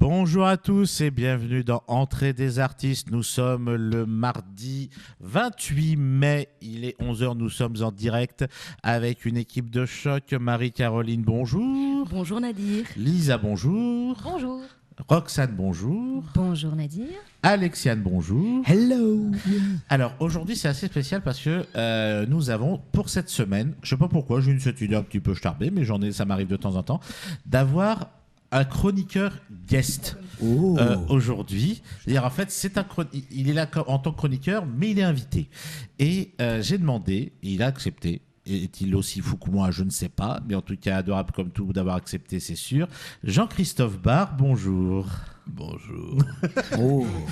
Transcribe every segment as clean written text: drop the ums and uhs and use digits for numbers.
Bonjour à tous et bienvenue dans Entrée des artistes. Nous sommes le mardi 28 mai, il est 11h, nous sommes en direct avec une équipe de choc. Marie-Caroline, bonjour. Bonjour Nadir. Lisa, bonjour. Bonjour. Roxane, bonjour. Bonjour Nadir. Alexiane, bonjour. Hello. Alors aujourd'hui c'est assez spécial parce que nous avons pour cette semaine, je sais pas pourquoi, j'ai une cette idée un petit peu starbée, mais ça m'arrive de temps en temps, d'avoir un chroniqueur guest aujourd'hui. C'est-à-dire en fait il est là en tant que chroniqueur, mais il est invité. Et j'ai demandé, et il a accepté. Est-il aussi fou que moi? Je ne sais pas, mais en tout cas adorable comme tout d'avoir accepté, c'est sûr. Jean-Christophe Barre, bonjour. Bonjour.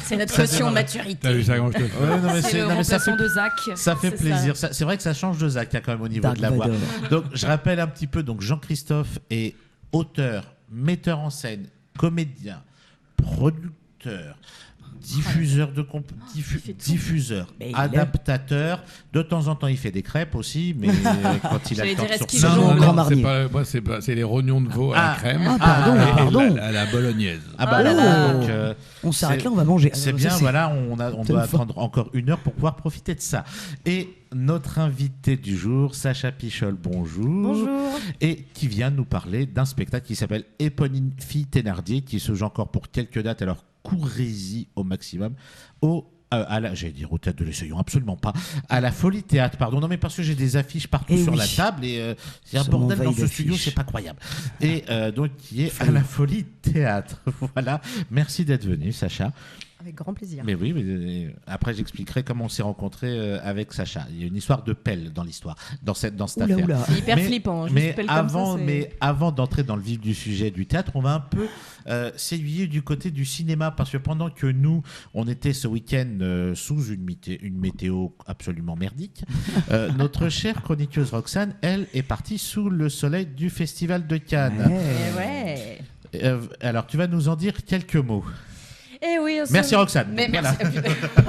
C'est notre caution maturité. T'as vu ça quand je te fais? Ouais, non, mais c'est le remplaçant de Zach. Ça fait C'est plaisir. C'est vrai que ça change de Zach quand même au niveau Dark de la voix. Vador. Donc je rappelle un petit peu. Donc Jean-Christophe est auteur, metteur en scène, comédien, producteur, diffuseur diffuseur, adaptateur. De temps en temps, il fait des crêpes aussi, mais quand il a le temps sur qu'il scène. joue Grand Non, Marnier. c'est les rognons de veau à la crème. Pardon. Et à la bolognaise. Ah bah Oh. voilà, donc, On s'arrête là, on va manger. c'est Alors, bien, ça, voilà, on doit une fois. attendre encore 1 heure pour pouvoir profiter de ça. Et notre invité du jour, Sacha Pichol, bonjour. Bonjour. Et qui vient nous parler d'un spectacle qui s'appelle Éponine Fille Thénardier, qui se joue encore pour quelques dates, alors courez-y au maximum, j'allais dire au Théâtre de l'Essayant, absolument pas, à la Folie Théâtre, pardon, non mais parce que j'ai des affiches partout Eh sur oui. la table et c'est un Ça bordel m'envahit dans ce studio, d'affiches. c'est pas croyable. Et donc qui est à la Folie Théâtre, voilà, merci d'être venu Sacha. Avec grand plaisir. Mais oui, après j'expliquerai comment on s'est rencontrés avec Sacha. Il y a une histoire de pelle dans l'histoire, dans cette affaire. Oula. C'est hyper Mais- flippant. Mais avant d'entrer dans le vif du sujet du théâtre, on va un peu s'aiguiller du côté du cinéma parce que pendant que nous, on était ce week-end sous une météo absolument merdique, notre chère chroniqueuse Roxane, elle, est partie sous le soleil du Festival de Cannes. Ouais. Alors, tu vas nous en dire quelques mots. Et oui, Merci Roxane. Mais Voilà. merci.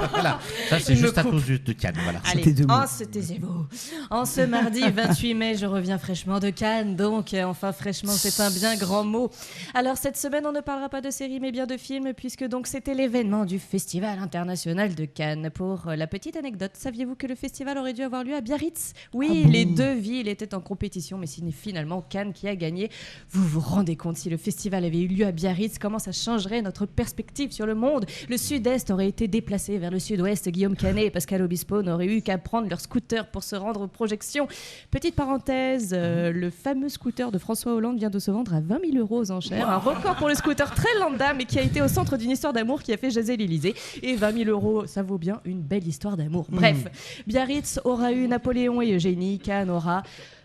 Voilà. Ça, c'est Il me juste à coupe. cause de Cannes. Voilà. Allez, C'était deux mots. c'était beau. En ce mardi 28 mai, je reviens fraîchement de Cannes. Donc, enfin, fraîchement, c'est un bien grand mot. Alors, cette semaine, on ne parlera pas de séries, mais bien de films, puisque donc c'était l'événement du Festival international de Cannes. Pour la petite anecdote, saviez-vous que le festival aurait dû avoir lieu à Biarritz? Oui, Ah bon les deux villes étaient en compétition, mais c'est finalement Cannes qui a gagné. Vous vous rendez compte, si le festival avait eu lieu à Biarritz, comment ça changerait notre perspective sur le monde? Le sud-est aurait été déplacé vers le sud-ouest, Guillaume Canet et Pascal Obispo n'auraient eu qu'à prendre leur scooter pour se rendre aux projections. Petite parenthèse, le fameux scooter de François Hollande vient de se vendre à 20 000 € aux enchères. Un record pour le scooter très lambda, mais qui a été au centre d'une histoire d'amour qui a fait jaser l'Élysée. Et 20 000 €, ça vaut bien une belle histoire d'amour. Bref, Biarritz aura eu Napoléon et Eugénie, Cannes aura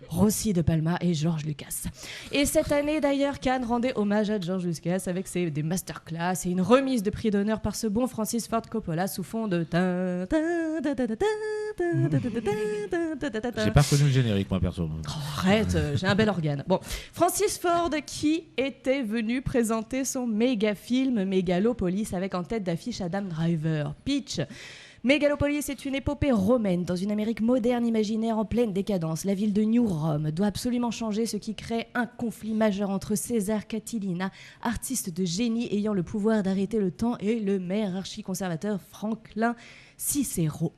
Rossi de Palma et George Lucas. Et cette année d'ailleurs, Cannes rendait hommage à George Lucas avec des masterclass et une remise de prix d'honneur par ce bon Francis Ford Coppola sous fond de... J'ai pas reconnu le générique, moi, perso. Arrête, j'ai un bel organe. Bon, Francis Ford qui était venu présenter son méga film Mégalopolis avec en tête d'affiche Adam Driver. Pitch. Mégalopolis est une épopée romaine dans une Amérique moderne imaginaire en pleine décadence. La ville de New Rome doit absolument changer, ce qui crée un conflit majeur entre César Catilina, artiste de génie ayant le pouvoir d'arrêter le temps, et le maire archi-conservateur Franklin Cicéro.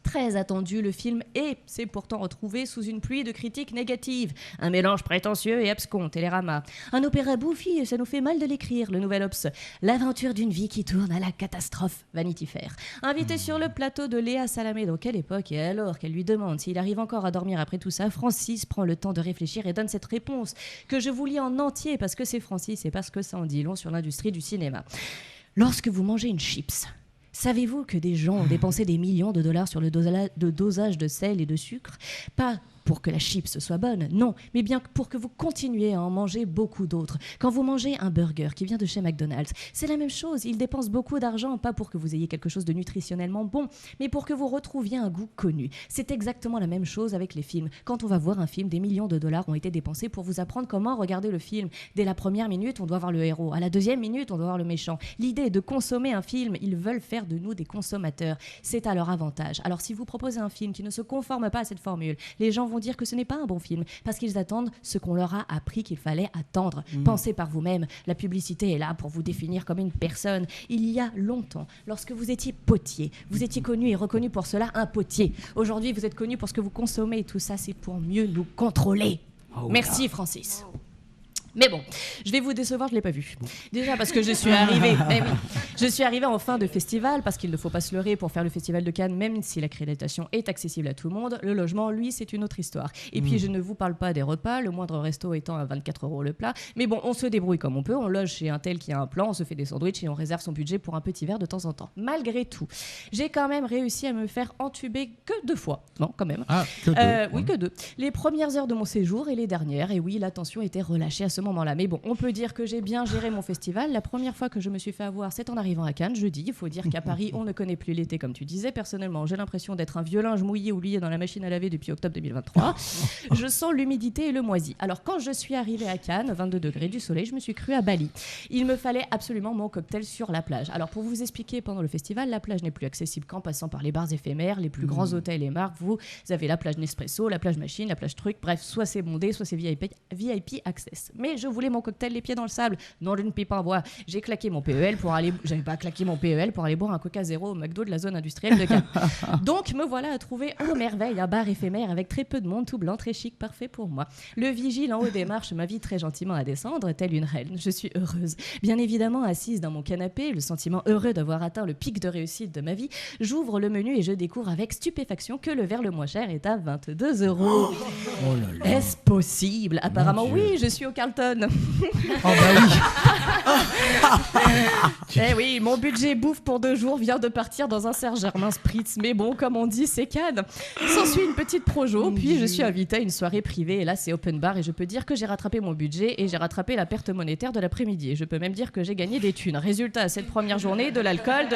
Très attendu, le film s'est pourtant retrouvé sous une pluie de critiques négatives. Un mélange prétentieux et abscon, Télérama. Un opéra bouffi, ça nous fait mal de l'écrire, le Nouvel Obs. L'aventure d'une vie qui tourne à la catastrophe, Vanity Fair. Invité sur le plateau de Léa Salamé, dans quelle époque, et alors qu'elle lui demande s'il arrive encore à dormir après tout ça, Francis prend le temps de réfléchir et donne cette réponse que je vous lis en entier parce que c'est Francis et parce que ça en dit long sur l'industrie du cinéma. Lorsque vous mangez une chips, savez-vous que des gens ont dépensé des millions de dollars sur le dosage de sel et de sucre? Pas pour que la chips soit bonne, non, mais bien pour que vous continuiez à en manger beaucoup d'autres. Quand vous mangez un burger qui vient de chez McDonald's, c'est la même chose. Ils dépensent beaucoup d'argent, pas pour que vous ayez quelque chose de nutritionnellement bon, mais pour que vous retrouviez un goût connu. C'est exactement la même chose avec les films. Quand on va voir un film, des millions de dollars ont été dépensés pour vous apprendre comment regarder le film. Dès la première minute, on doit voir le héros. À la deuxième minute, on doit voir le méchant. L'idée est de consommer un film. Ils veulent faire de nous des consommateurs. C'est à leur avantage. Alors si vous proposez un film qui ne se conforme pas à cette formule, les gens vont vont dire que ce n'est pas un bon film parce qu'ils attendent ce qu'on leur a appris qu'il fallait attendre. Pensez par vous-même. La publicité est là pour vous définir comme une personne. Il y a longtemps, lorsque vous étiez potier, vous étiez connu et reconnu pour cela, un potier. Aujourd'hui, vous êtes connu pour ce que vous consommez et tout ça, c'est pour mieux nous contrôler. Merci, Francis. Mais bon, je vais vous décevoir, je ne l'ai pas vu. Déjà parce que je suis arrivée en fin de festival, parce qu'il ne faut pas se leurrer pour faire le festival de Cannes, même si l'accréditation est accessible à tout le monde. Le logement, lui, c'est une autre histoire. Et puis, je ne vous parle pas des repas, le moindre resto étant à 24 € le plat. Mais bon, on se débrouille comme on peut, on loge chez un tel qui a un plan, on se fait des sandwichs et on réserve son budget pour un petit verre de temps en temps. Malgré tout, j'ai quand même réussi à me faire entuber que 2 fois. Non, quand même. Ah, que 2. Oui, que 2. Les premières heures de mon séjour et les dernières. Et oui, la tension était relâchée à ce moment-là. Mais bon, on peut dire que j'ai bien géré mon festival. La première fois que je me suis fait avoir, c'est en arrivant à Cannes, jeudi. Il faut dire qu'à Paris, on ne connaît plus l'été, comme tu disais. Personnellement, j'ai l'impression d'être un vieux linge mouillé oublié dans la machine à laver depuis octobre 2023. Je sens l'humidité et le moisi. Alors, quand je suis arrivée à Cannes, 22 degrés du soleil, je me suis crue à Bali. Il me fallait absolument mon cocktail sur la plage. Alors, pour vous expliquer, pendant le festival, la plage n'est plus accessible qu'en passant par les bars éphémères, les plus grands hôtels et marques. Vous avez la plage Nespresso, la plage machine, la plage truc. Bref, soit c'est bondé, soit c'est VIP access. Mais je voulais mon cocktail les pieds dans le sable. Non, je ne puis pas boire. J'ai claqué mon PEL pour aller... J'avais pas claqué mon PEL pour aller boire un Coca Zéro au McDo de la zone industrielle de Cannes. Donc, me voilà à trouver en merveille un bar éphémère avec très peu de monde, tout blanc, très chic, parfait pour moi. Le vigile en haut des marches m'invite très gentiment à descendre, telle une reine. Je suis heureuse. Bien évidemment, assise dans mon canapé, le sentiment heureux d'avoir atteint le pic de réussite de ma vie, j'ouvre le menu et je découvre avec stupéfaction que le verre le moins cher est à 22 €. Oh là là. Est-ce possible? Apparemment, oui, je suis au Carlton. Oh bah oui. Eh oui, mon budget bouffe pour 2 jours vient de partir dans un Saint-Germain Spritz. Mais bon, comme on dit, c'est Cannes. S'ensuit une petite projo, puis je suis invitée à une soirée privée. Et là, c'est open bar et je peux dire que j'ai rattrapé mon budget et j'ai rattrapé la perte monétaire de l'après-midi. Et je peux même dire que j'ai gagné des thunes. Résultat, cette première journée, de l'alcool.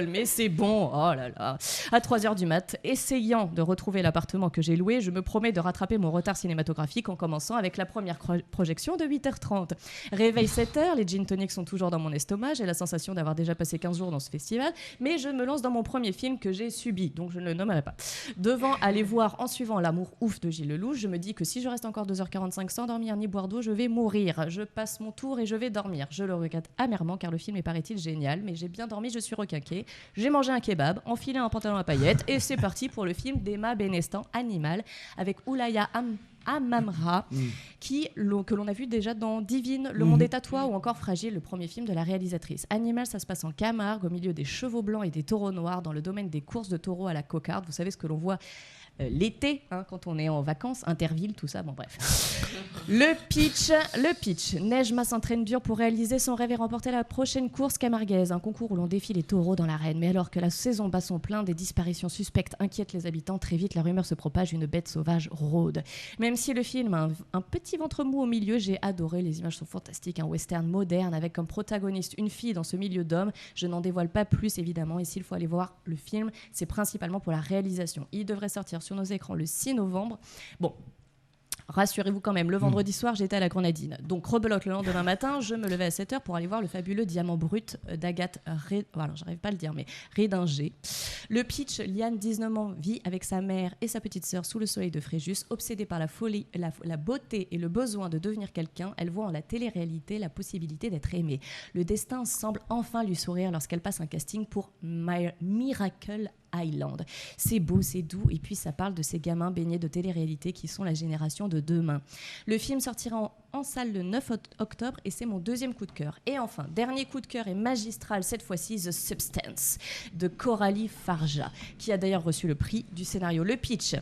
Mais c'est bon, oh là là. À 3h du mat, essayant de retrouver l'appartement que j'ai loué, je me promets de rattraper mon retard cinématographique en commençant avec la première projection de 8h30. Réveil 7h, les gin tonics sont toujours dans mon estomac, j'ai la sensation d'avoir déjà passé 15 jours dans ce festival, mais je me lance dans mon premier film que j'ai subi, donc je ne le nommerai pas. Devant aller voir en suivant L'amour ouf de Gilles Lelouch, je me dis que si je reste encore 2h45 sans dormir ni boire d'eau, je vais mourir. Je passe mon tour et je vais dormir. Je le regrette amèrement car le film est, paraît-il, génial, mais j'ai bien dormi, je suis requinquée. J'ai mangé un kebab, enfilé un pantalon à paillettes et c'est parti pour le film d'Emma Benestan, Animal, avec Oulaya Amamra, que l'on a vu déjà dans Divine, Le Monde est à toi ou encore Fragile, le premier film de la réalisatrice. Animal, ça se passe en Camargue, au milieu des chevaux blancs et des taureaux noirs, dans le domaine des courses de taureaux à la cocarde. Vous savez ce que l'on voit l'été, quand on est en vacances, Interville, tout ça, bon bref. Le pitch. Nejma s'entraîne dur pour réaliser son rêve et remporter la prochaine course camarguaise, un concours où l'on défie les taureaux dans l'arène. Mais alors que la saison bat son plein, des disparitions suspectes inquiètent les habitants. Très vite, la rumeur se propage, une bête sauvage rôde. Même si le film a un petit ventre mou au milieu, j'ai adoré, les images sont fantastiques, un western moderne avec comme protagoniste une fille dans ce milieu d'hommes. Je n'en dévoile pas plus, évidemment, et s'il faut aller voir le film, c'est principalement pour la réalisation. Il devrait sortir sur nos écrans le 6 novembre. Bon, rassurez-vous quand même, le vendredi soir, j'étais à la Grenadine. Donc, rebelote, le lendemain matin, je me levais à 7h pour aller voir le fabuleux Diamant brut d'Agathe j'arrive pas à le dire, mais Rédinger. Le pitch, Liane, 19 ans, vit avec sa mère et sa petite sœur sous le soleil de Fréjus. Obsédée par la folie, la beauté et le besoin de devenir quelqu'un, elle voit en la télé-réalité la possibilité d'être aimée. Le destin semble enfin lui sourire lorsqu'elle passe un casting pour Miracle Island. C'est beau, c'est doux, et puis ça parle de ces gamins baignés de télé-réalité qui sont la génération de demain. Le film sortira en salle le 9 octobre et c'est mon deuxième coup de cœur. Et enfin, dernier coup de cœur et magistral, cette fois-ci, The Substance de Coralie Farja, qui a d'ailleurs reçu le prix du scénario. Le pitch.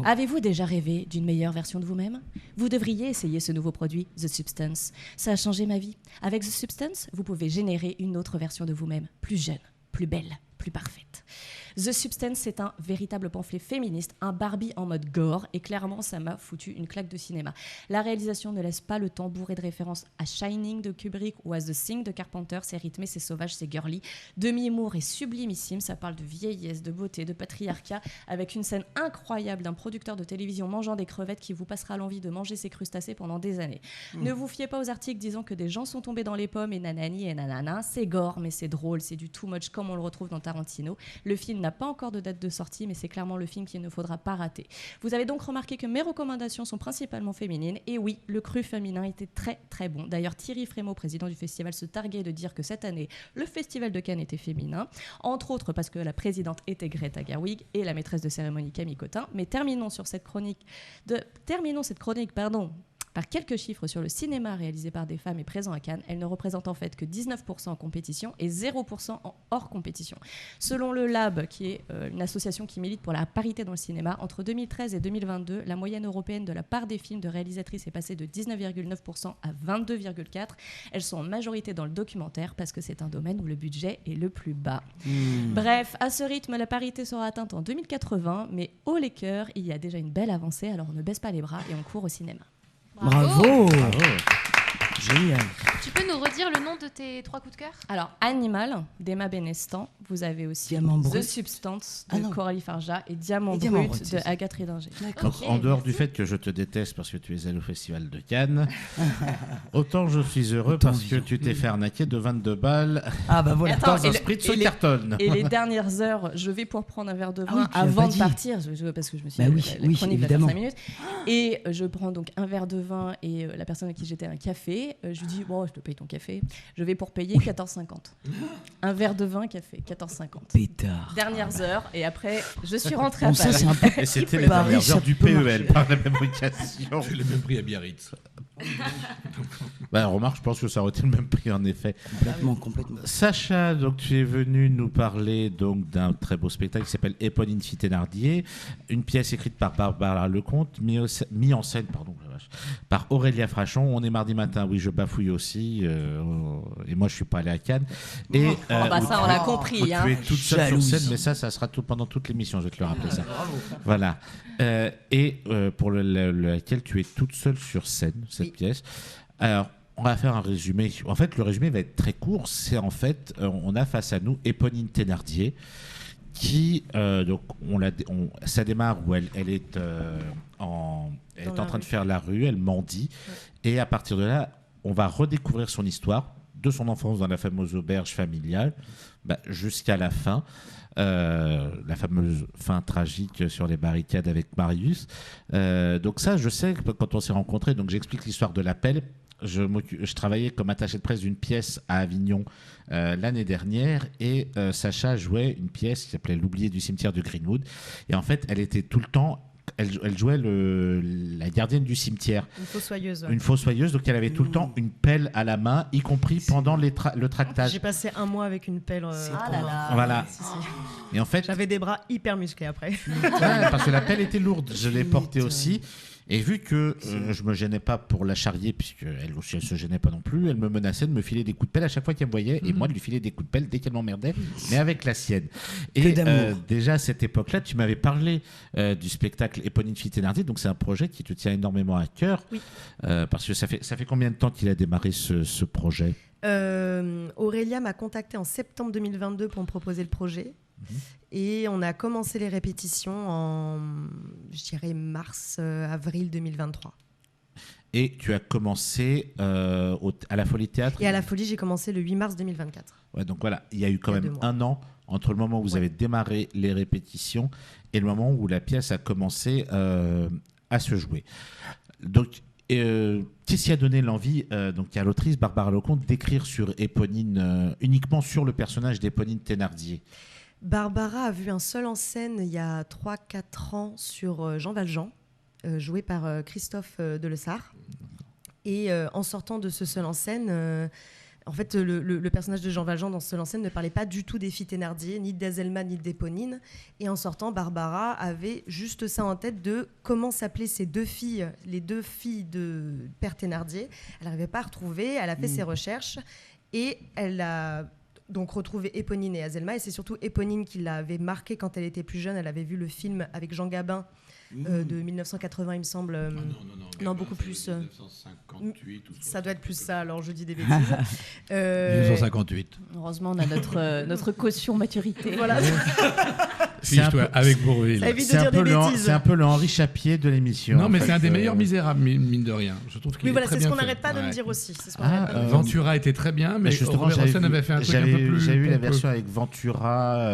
Avez-vous déjà rêvé d'une meilleure version de vous-même? Vous devriez essayer ce nouveau produit, The Substance. Ça a changé ma vie. Avec The Substance, vous pouvez générer une autre version de vous-même, plus jeune, plus belle, plus parfaite. The Substance, c'est un véritable pamphlet féministe, un Barbie en mode gore, et clairement, ça m'a foutu une claque de cinéma. La réalisation ne laisse pas le temps bourré de références à Shining de Kubrick ou à The Thing de Carpenter. C'est rythmé, c'est sauvage, c'est girly. Demi-humour et sublimissime, ça parle de vieillesse, de beauté, de patriarcat, avec une scène incroyable d'un producteur de télévision mangeant des crevettes qui vous passera l'envie de manger ses crustacés pendant des années. Ne vous fiez pas aux articles disant que des gens sont tombés dans les pommes et nanani et nanana. C'est gore, mais c'est drôle, c'est du too much comme on le retrouve dans Tarantino. Le film n'a pas encore de date de sortie, mais c'est clairement le film qu'il ne faudra pas rater. Vous avez donc remarqué que mes recommandations sont principalement féminines. Et oui, le cru féminin était très très bon. D'ailleurs, Thierry Frémaux, président du festival, se targuait de dire que cette année, le festival de Cannes était féminin. Entre autres parce que la présidente était Greta Gerwig et la maîtresse de cérémonie Camille Cotin. Mais terminons cette chronique par quelques chiffres sur le cinéma réalisé par des femmes et présent à Cannes. Elle ne représente en fait que 19% en compétition et 0% en hors compétition. Selon le Lab, qui est une association qui milite pour la parité dans le cinéma, entre 2013 et 2022, la moyenne européenne de la part des films de réalisatrices est passée de 19,9% à 22,4%. Elles sont en majorité dans le documentaire parce que c'est un domaine où le budget est le plus bas. Bref, à ce rythme, la parité sera atteinte en 2080, mais haut les cœurs, il y a déjà une belle avancée, alors on ne baisse pas les bras et on court au cinéma. Bravo. Génial. Tu peux nous redire le nom de tes 3 coups de cœur ? Alors, Animal, d'Emma Benestan. Vous avez aussi Diamant The Brut. Substance Ah de non. Coralie Farja et Diamant Diamant Brut Brut, c'est de ça. Agathe Ridinger. D'accord. Donc, en dehors du fait que je te déteste parce que tu es allé au festival de Cannes, autant je suis heureux Autant parce que vivre. tu t'es fait arnaquer de 22 balles Ah bah voilà. Attends, dans un spritz au carton. Et les dernières heures, je vais pour prendre un verre de Ah vin oui, tu l'as avant pas de dit. partir, parce que je me suis Bah dit, oui, la oui, chronique va faire évidemment. 5 minutes. Et je prends donc un verre de vin et la personne à qui j'étais un café, je lui dis, bon, je te paye ton café. Je vais pour payer 14,50. Un verre de vin, café, 14,50. Pétard. Dernières heures, et après, je suis rentrée à Bon, ça Paris. c'est un peu. Et c'était les Paris, dernières ça heures du peut PEL marcher. par la même occasion. C'est le même prix à Biarritz. Bah, remarque, je pense que ça aurait été le même prix en effet. Complètement. Sacha, donc tu es venu nous parler donc d'un très beau spectacle qui s'appelle Éponine Fille Thénardier, une pièce écrite par Barbara Lecomte, mis en scène par Aurélia Frachon. On est mardi matin, oui, je bafouille aussi, et moi je suis pas allé à Cannes. Et Oh, bah où ça, tu- on l'a où compris. tu Hein. es toute seule Jalouse. sur scène, mais ça sera tout pendant toute l'émission, je vais te le rappeler ça. Voilà. Pour laquelle tu es toute seule sur scène, cette Oui. pièce. Alors, on va faire un résumé. En fait, le résumé va être très court. C'est en fait, on a face à nous Éponine Thénardier, qui donc ça démarre où elle est en train de faire la rue, elle mendie, et à partir de là, on va redécouvrir son histoire de son enfance dans la fameuse auberge familiale, jusqu'à la fin. La fameuse fin tragique sur les barricades avec Marius. Donc ça, je sais que quand on s'est rencontrés, donc j'explique l'histoire de l'appel. Je travaillais comme attaché de presse d'une pièce à Avignon l'année dernière, et Sacha jouait une pièce qui s'appelait L'oublié du cimetière de Greenwood. Et en fait, elle était tout le temps... Elle jouait la gardienne du cimetière. Une fossoyeuse. Une fossoyeuse, donc elle avait tout le temps une pelle à la main, y compris pendant le tractage. J'ai passé un mois avec une pelle. Ah là là. Voilà. Si, si. Et en fait, J'avais des bras hyper musclés après. ouais, parce que la pelle était lourde, je l'ai portée aussi. Et vu que je me gênais pas pour la charrier, puisque elle aussi elle se gênait pas non plus, elle me menaçait de me filer des coups de pelle à chaque fois qu'elle me voyait, et moi de lui filer des coups de pelle dès qu'elle m'emmerdait, mais avec la sienne. Et d'amour. déjà à cette époque-là, tu m'avais parlé du spectacle Éponine Fille Thénardier, donc c'est un projet qui te tient énormément à cœur. Oui. Parce que ça fait combien de temps qu'il a démarré ce projet? Aurélia m'a contacté en septembre 2022 pour me proposer le projet. Et on a commencé les répétitions en, je dirais, mars-avril 2023. Et tu as commencé à la Folie Théâtre. Et à la Folie, j'ai commencé le 8 mars 2024. Ouais, donc voilà, il y a eu quand Il y a même 2 mois. un an entre le moment où vous avez démarré les répétitions et le moment où la pièce a commencé à se jouer. Donc, qu'est-ce qui a donné l'envie donc à l'autrice Barbara Lecomte d'écrire sur Éponine, uniquement sur le personnage d'Éponine Thénardier? Barbara a vu un seul en scène il y a 3-4 ans sur Jean Valjean, joué par Christophe Delessart. Et en sortant de ce seul en scène, en fait, le personnage de Jean Valjean dans ce seul en scène ne parlait pas du tout des filles Thénardier, ni d'Azelma, ni d'Éponine. Et en sortant, Barbara avait juste ça en tête de comment s'appelaient ces 2 filles, les 2 filles de Père Thénardier. Elle n'arrivait pas à retrouver, elle a fait ses recherches et elle a donc retrouvé Éponine et Azelma. Et c'est surtout Éponine qui l'avait marquée quand elle était plus jeune. Elle avait vu le film avec Jean Gabin de 1980, il me semble. Non, beaucoup plus. 1958 ou Ça doit être plus ça, alors je dis des bêtises. 1958. Heureusement, on a notre caution maturité. Voilà. Fiche-toi avec Bourvil. Ça évite de C'est un, dire peu des bêtises. c'est un peu le Henri Chapier de l'émission. Non, en mais fait. c'est un des meilleurs Misérables, mine de rien. Je trouve qu'il Oui, est voilà, très c'est ce bien qu'on fait. n'arrête pas de me Ouais. dire aussi. C'est ce qu'on n'arrête pas de me dire. Ventura était très bien, mais justement, Robert Hossein vu- avait fait un truc un peu plus. J'avais eu la pompeux. version avec Ventura.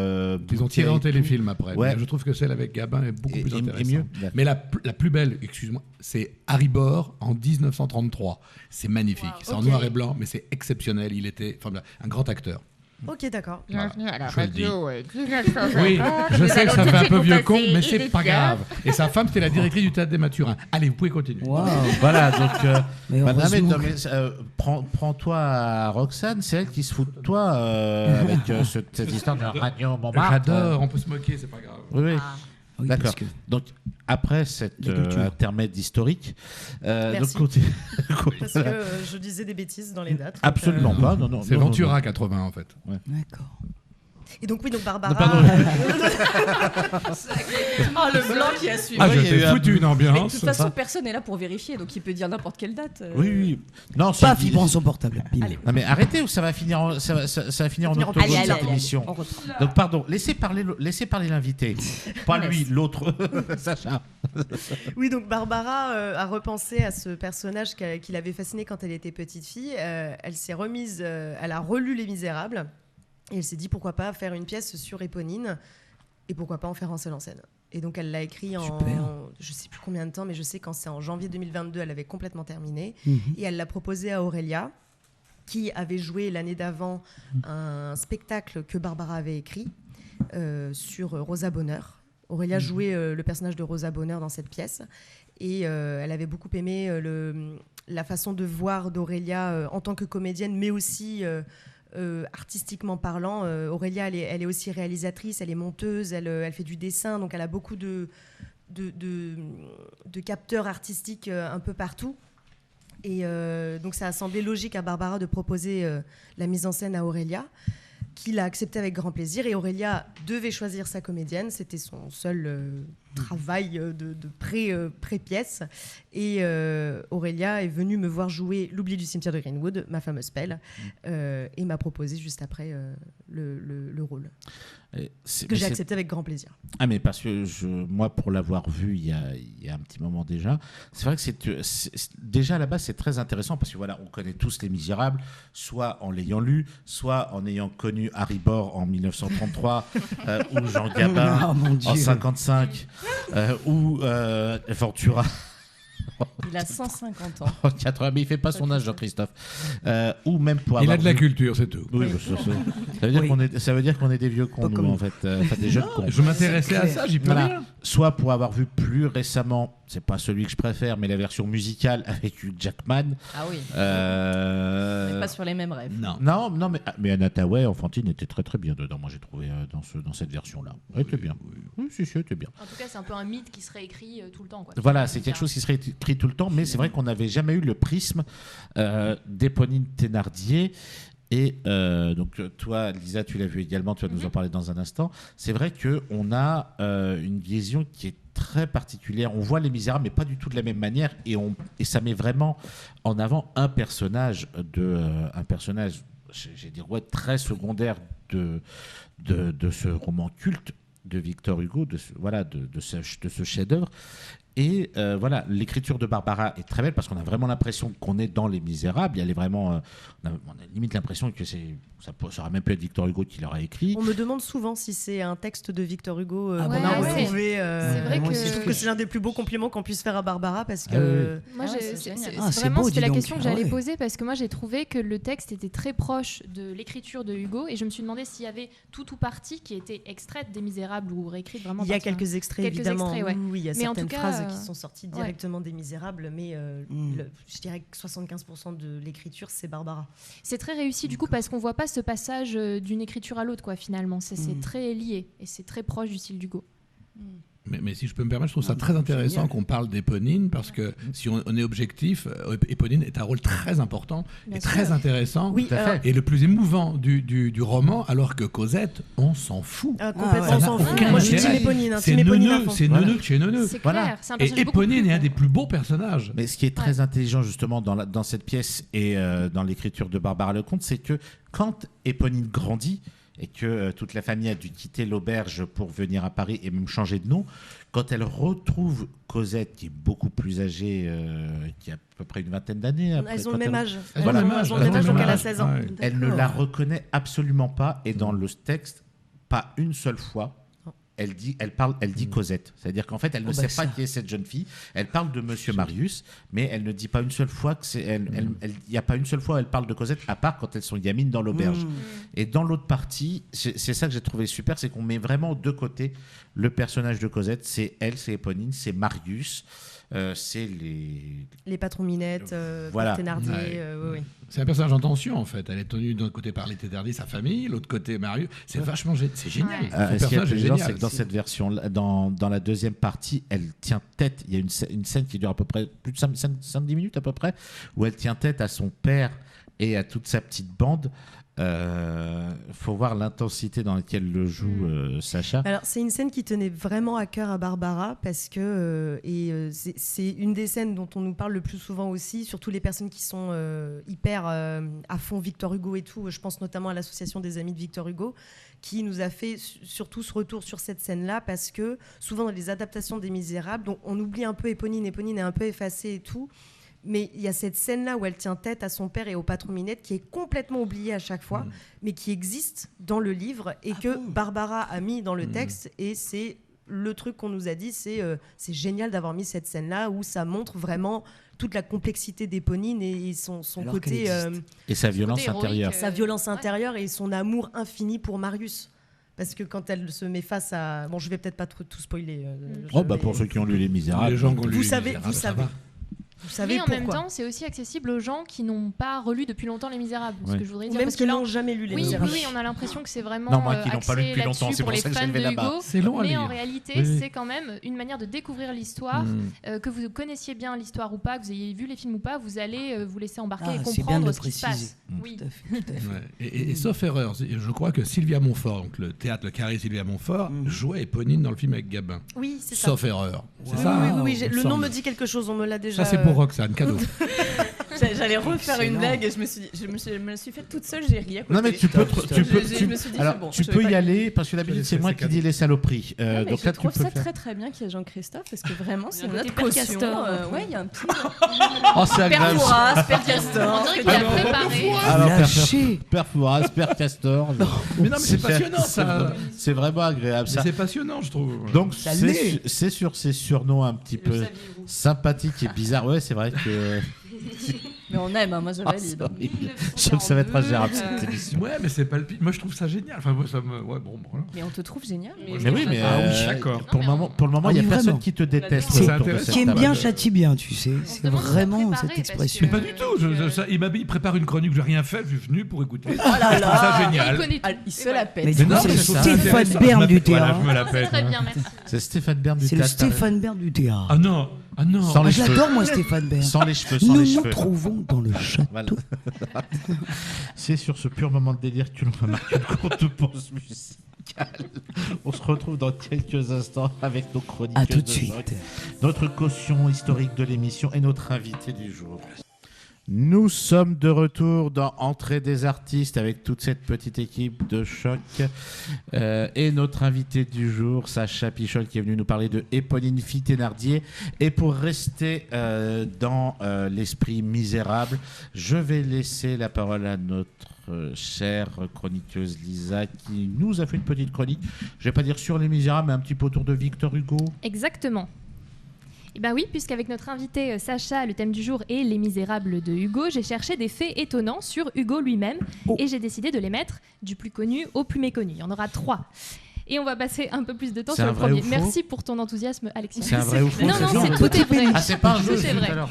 Ils ont tiré en et tout. téléfilm après. Ouais. Mais je trouve que celle avec Gabin est beaucoup plus Et intéressante. mieux. Mais la plus belle, excuse-moi, c'est Harry Bor en 1933. C'est magnifique. C'est en ok. noir et blanc, mais c'est exceptionnel. Il était un grand acteur. Ok, d'accord. Bienvenue à la Je le dis. radio. Oui, je sais que ça fait un peu vieux con, mais c'est c'est pas grave. Et sa femme, c'était la directrice du théâtre des Mathurins. Allez, vous pouvez continuer. Waouh. Voilà, donc. Mais Bah, non, mais, heureusement non, mais, prends-toi à Roxane, c'est elle qui se fout de toi avec cette histoire de radio Montmartre. J'adore, on peut se moquer, c'est pas grave. Oui, oui. Oui, D'accord. parce que- Donc, après cette La culture. intermède historique, Merci. donc, Parce que je disais des bêtises dans les dates. donc, absolument pas. Non, non, C'est non, non, Ventura 80 en fait. D'accord. Et donc, oui, donc Barbara. Non, pardon. Ah, le blanc qui a suivi. Ah, Ouais, je il y a eu t'ai un foutu une Mais de ambiance. toute façon, personne n'est là pour vérifier, donc il peut dire n'importe quelle date. Oui, oui. Non, Paf, si- il prend son portable. Bim. Allez. Non, mais arrêtez ou ça va finir en, ça va finir en finir en octogone allez, cette allez, émission. On reprend. Donc, pardon, laissez parler l'invité. Pas lui, l'autre, Sacha. Oui, donc Barbara a repensé à ce personnage qui l'avait fascinée quand elle était petite fille. Elle s'est remise, elle a relu Les Misérables et elle s'est dit pourquoi pas faire une pièce sur Éponine et pourquoi pas en faire un seul en scène. Et donc elle l'a écrit Super. je sais plus combien de temps, mais je sais quand c'est en janvier 2022, elle avait complètement terminé Mhm. et elle l'a proposé à Aurélia, qui avait joué l'année d'avant un spectacle que Barbara avait écrit sur Rosa Bonheur. Aurélia jouait le personnage de Rosa Bonheur dans cette pièce et elle avait beaucoup aimé la façon de voir d'Aurélia en tant que comédienne, mais aussi artistiquement parlant. Aurélia, elle est aussi réalisatrice, elle est monteuse, elle fait du dessin, donc elle a beaucoup de capteurs artistiques un peu partout. Et donc ça a semblé logique à Barbara de proposer la mise en scène à Aurélia, qui l'a accepté avec grand plaisir. Et Aurélia devait choisir sa comédienne, c'était son seul travail de pré-pièce. Et Aurélia est venue me voir jouer L'oubli du cimetière de Greenwood, ma fameuse pelle, et m'a proposé juste après le rôle, que j'ai accepté avec grand plaisir. Ah, mais parce que moi, pour l'avoir vu il y a un petit moment déjà, c'est vrai que déjà à la base, c'est très intéressant parce que voilà, on connaît tous Les Misérables, soit en l'ayant lu, soit en ayant connu Harry Bor en 1933 ou Jean Gabin Oh, mon Dieu. en 55 ou Ventura Il a 150 ans. en 80, mais il fait pas son âge, Jean-Christophe. Ou même pour Il avoir a de la vu- culture, c'est tout. Oui, ça veut dire Oui. ça veut dire qu'on est des vieux cons, Pas nous, comme en nous. fait, enfin, des jeunes cons. Je m'intéressais à ça, j'y peux Voilà. rien. Soit pour avoir vu plus récemment, c'est pas celui que je préfère, mais la version musicale avec Hugh Jackman. Ah oui. Euh, On n'est pas sur les mêmes rêves. Non, mais Anna Thaoué, enfantine, était très très bien dedans. Moi, j'ai trouvé dans cette version-là. Elle était bien. Oui, si, était bien. En tout cas, c'est un peu un mythe qui se réécrit tout le temps. Quoi. Voilà, c'est quelque chose qui serait écrit tout le temps, mais c'est vrai qu'on n'avait jamais eu le prisme d'Éponine Thénardier. Et donc toi, Lisa, tu l'as vu également, tu vas nous en parler dans un instant. C'est vrai qu'on a une vision qui est très particulière. On voit Les Misérables, mais pas du tout de la même manière. Et ça met vraiment en avant un personnage, j'ai dit très secondaire de ce roman culte de Victor Hugo, de ce chef-d'œuvre. Et voilà, l'écriture de Barbara est très belle parce qu'on a vraiment l'impression qu'on est dans Les Misérables. Elle est vraiment, on a limite l'impression que ça aurait même pu être Victor Hugo qui l'aurait écrit. On me demande souvent si c'est un texte de Victor Hugo qu'on ouais, a ouais. retrouvé. C'est vrai moi que- aussi, Je trouve que c'est l'un des plus beaux compliments qu'on puisse faire à Barbara parce que Moi, Ah ouais, j'ai- c'est génial. Ah, c'est vraiment, beau, c'était dis la donc. question que Ah j'allais ouais. poser parce que moi, j'ai trouvé que le texte était très proche de l'écriture de Hugo et je me suis demandé s'il y avait tout ou partie qui était extraite des Misérables ou réécrite vraiment. il y a à partir d'un- quelques extraits quelques évidemment. extraits, ouais. Oui, il y a Mais en certaines tout cas, phrases qui sont sorties ouais. directement des Misérables, mais je dirais que 75% de l'écriture c'est Barbara. C'est très réussi du coup parce qu'on voit pas ce passage d'une écriture à l'autre quoi finalement. C'est Mm. très lié et c'est très proche du style d'Hugo. Mais si je peux me permettre, je trouve ça Ah, très intéressant génial. qu'on parle d'Éponine parce que si on est objectif, Éponine est un rôle très important Bien et sûr. très intéressant. Oui, Tout à fait. Et le plus émouvant du roman, alors que Cosette, on s'en fout. complètement ouais. on Ça s'en n'a fout. aucun Moi je suis intérêt. team Éponine, hein, C'est team Éponine à neuneux, fond. c'est Voilà. neuneux de chez neuneux. C'est Voilà. clair. C'est un Et personnage beaucoup Éponine plus est un fort. des plus beaux personnages. Mais ce qui est très intelligent justement dans cette pièce et dans l'écriture de Barbara Lecomte, c'est que quand Éponine grandit, et que toute la famille a dû quitter l'auberge pour venir à Paris et même changer de nom, quand elle retrouve Cosette, qui est beaucoup plus âgée, qui a à peu près une vingtaine d'années. Elles ont le même âge. Voilà. Elles ont le même âge, donc elle a 16 ans. Ouais. Elle ne la reconnaît absolument pas, et dans le texte, pas une seule fois, elle dit Cosette. C'est-à-dire qu'en fait, elle ne sait pas qui est cette jeune fille. Elle parle de Monsieur Marius, mais elle ne dit pas une seule fois que c'est elle. Il n'y a pas une seule fois où elle parle de Cosette, à part quand elles sont gamines dans l'auberge. Et dans l'autre partie, c'est ça que j'ai trouvé super, c'est qu'on met vraiment de côté le personnage de Cosette. C'est elle, c'est Éponine, c'est Marius. C'est les patrons Minette, voilà. Thénardier, Ouais. oui. C'est un personnage en tension en fait. Elle est tenue d'un côté par les Thénardier, sa famille, l'autre côté Marius. C'est vachement c'est génial. Ouais. Son Ce qui est personnage est intelligent, génial. c'est que dans cette version, dans la deuxième partie, elle tient tête. Il y a une scène qui dure à peu près plus de 5-10 minutes à peu près, où elle tient tête à son père et à toute sa petite bande. Faut voir l'intensité dans laquelle le joue Sacha. Alors, c'est une scène qui tenait vraiment à cœur à Barbara parce que c'est une des scènes dont on nous parle le plus souvent aussi, surtout les personnes qui sont hyper à fond Victor Hugo et tout. Je pense notamment à l'association des amis de Victor Hugo qui nous a fait surtout ce retour sur cette scène-là parce que souvent dans les adaptations des Misérables, donc on oublie un peu Éponine est un peu effacée et tout. Mais il y a cette scène-là où elle tient tête à son père et au patron Minette qui est complètement oubliée à chaque fois, mais qui existe dans le livre et que Barbara a mis dans le texte. Et c'est le truc qu'on nous a dit, c'est génial d'avoir mis cette scène-là où ça montre vraiment toute la complexité d'Éponine et son côté... et sa violence côté héroïque, intérieure. sa violence intérieure et son amour infini pour Marius. Parce que quand elle se met face à... Bon, je vais peut-être pas tout spoiler. Pour ceux qui ont lu Les Misérables. Les gens qui ont lu Vous Les savez, Misérables, vous ça savez. va. Vous savez Mais en pourquoi. même temps, c'est aussi accessible aux gens qui n'ont pas relu depuis longtemps Les Misérables. Ce Ouais. que je voudrais Ou dire. même Parce qui que là, n'ont jamais lu Les oui, Misérables. on a l'impression que c'est vraiment Non, moi, qui l'ont pas lu axé depuis longtemps, là-dessus c'est pour pour les ça que je fans vais de là-bas. Hugo. C'est long à Mais en lire. réalité, Oui. c'est quand même une manière de découvrir l'histoire. Que vous connaissiez bien l'histoire ou pas, que vous ayez vu les films ou pas, vous allez vous laisser embarquer et c'est bien de comprendre le ce qui se préciser. passe. Oui. Tout à fait, tout à fait. Ouais. Et sauf erreur, je crois que Sylvia Montfort, donc le théâtre Le Carré Sylvia Montfort, jouait Éponine dans le film avec Gabin. Oui, c'est ça. Sauf erreur. C'est Oui, ça. oui, il me le nom semble. me dit quelque chose, on me l'a déjà... Ça, c'est pour Roxane, cadeau. J'allais refaire une Excellent. blague et je me suis faite toute seule, j'ai ri à côté. Non mais tu peux, Je me suis dit, alors, c'est bon, tu je peux vais y pas- aller parce que d'habitude c'est C'est moi qui cadeau. dis les saloperies. Non, mais Donc je là tu trouve peux ça le faire. très très bien qu'il y ait Jean-Christophe parce que vraiment c'est Il y a un notre côté Père caution. Castor. Ouais, il y a un petit Oh c'est Père agréable. Fouras, Père On Castor. dirait qu'il a préparé. Alors Lâché. Père Fouras, Père Castor. Mais non, mais c'est passionnant, ça. C'est vraiment agréable Mais ça. c'est passionnant, je trouve. Donc Ça c'est l'est. c'est sur ces surnoms un petit peu sympathiques et bizarres. Ouais c'est vrai que Mais on aime, hein, moi je valide. ça va être ingérable cette émission. Ouais, mais c'est pas le pire. Moi, je trouve ça génial. Enfin, moi, ça me. Ouais, bon, voilà. Mais on te trouve génial. Mais oui mais Ah oui, d'accord. pour le moment il y a oui, personne vraiment. qui te déteste. C'est autour de intéressant. cette Qui aime table. bien châtie bien, tu sais. se C'est demande si vraiment t'as préparé, cette expression. Mais pas du tout. Il prépare une chronique, j'ai rien fait, je suis venu pour écouter. Oh là Je trouve ça là. Il génial. connaît Ah, tout. il Et se voilà. la pète. Mais Mais non, c'est mais je trouve ça Stéphane intéressant. Bern du Voilà, théâtre. je me la C'est pète. très bien, merci. C'est Stéphane Bern du C'est le théâtre. Stéphane Bern du théâtre. Ah non, ah non. Sans Ah, les je cheveux. l'adore, moi, Stéphane Bern. Sans les cheveux, sans Nous les nous cheveux. trouvons dans le château. Voilà. C'est sur ce pur moment de délire que l'on va marquer une courte pause musicale. On se retrouve dans quelques instants avec nos chroniques. À tout de suite. Notre caution historique de l'émission et notre invité du jour. Nous sommes de retour dans Entrée des artistes avec toute cette petite équipe de choc et notre invité du jour, Sacha Pichol, qui est venu nous parler de Éponine Fille Thénardier. Et pour rester dans l'esprit misérable, je vais laisser la parole à notre chère chroniqueuse Lisa qui nous a fait une petite chronique. Je vais pas dire sur les misérables, mais un petit peu autour de Victor Hugo. Exactement. Eh bien oui, puisqu'avec notre invité Sacha, le thème du jour est Les Misérables de Hugo, j'ai cherché des faits étonnants sur Hugo lui-même et j'ai décidé de les mettre du plus connu au plus méconnu. Il y en aura 3. Et on va passer un peu plus de temps C'est sur un le vrai premier. ou faux Merci pour ton enthousiasme, Alexis. C'est un vrai ou faux? Non, c'est non, ça, c'est on tout est vrai. Ah, c'est pas un jeu, Tout j'ai est dit tout vrai. à l'heure.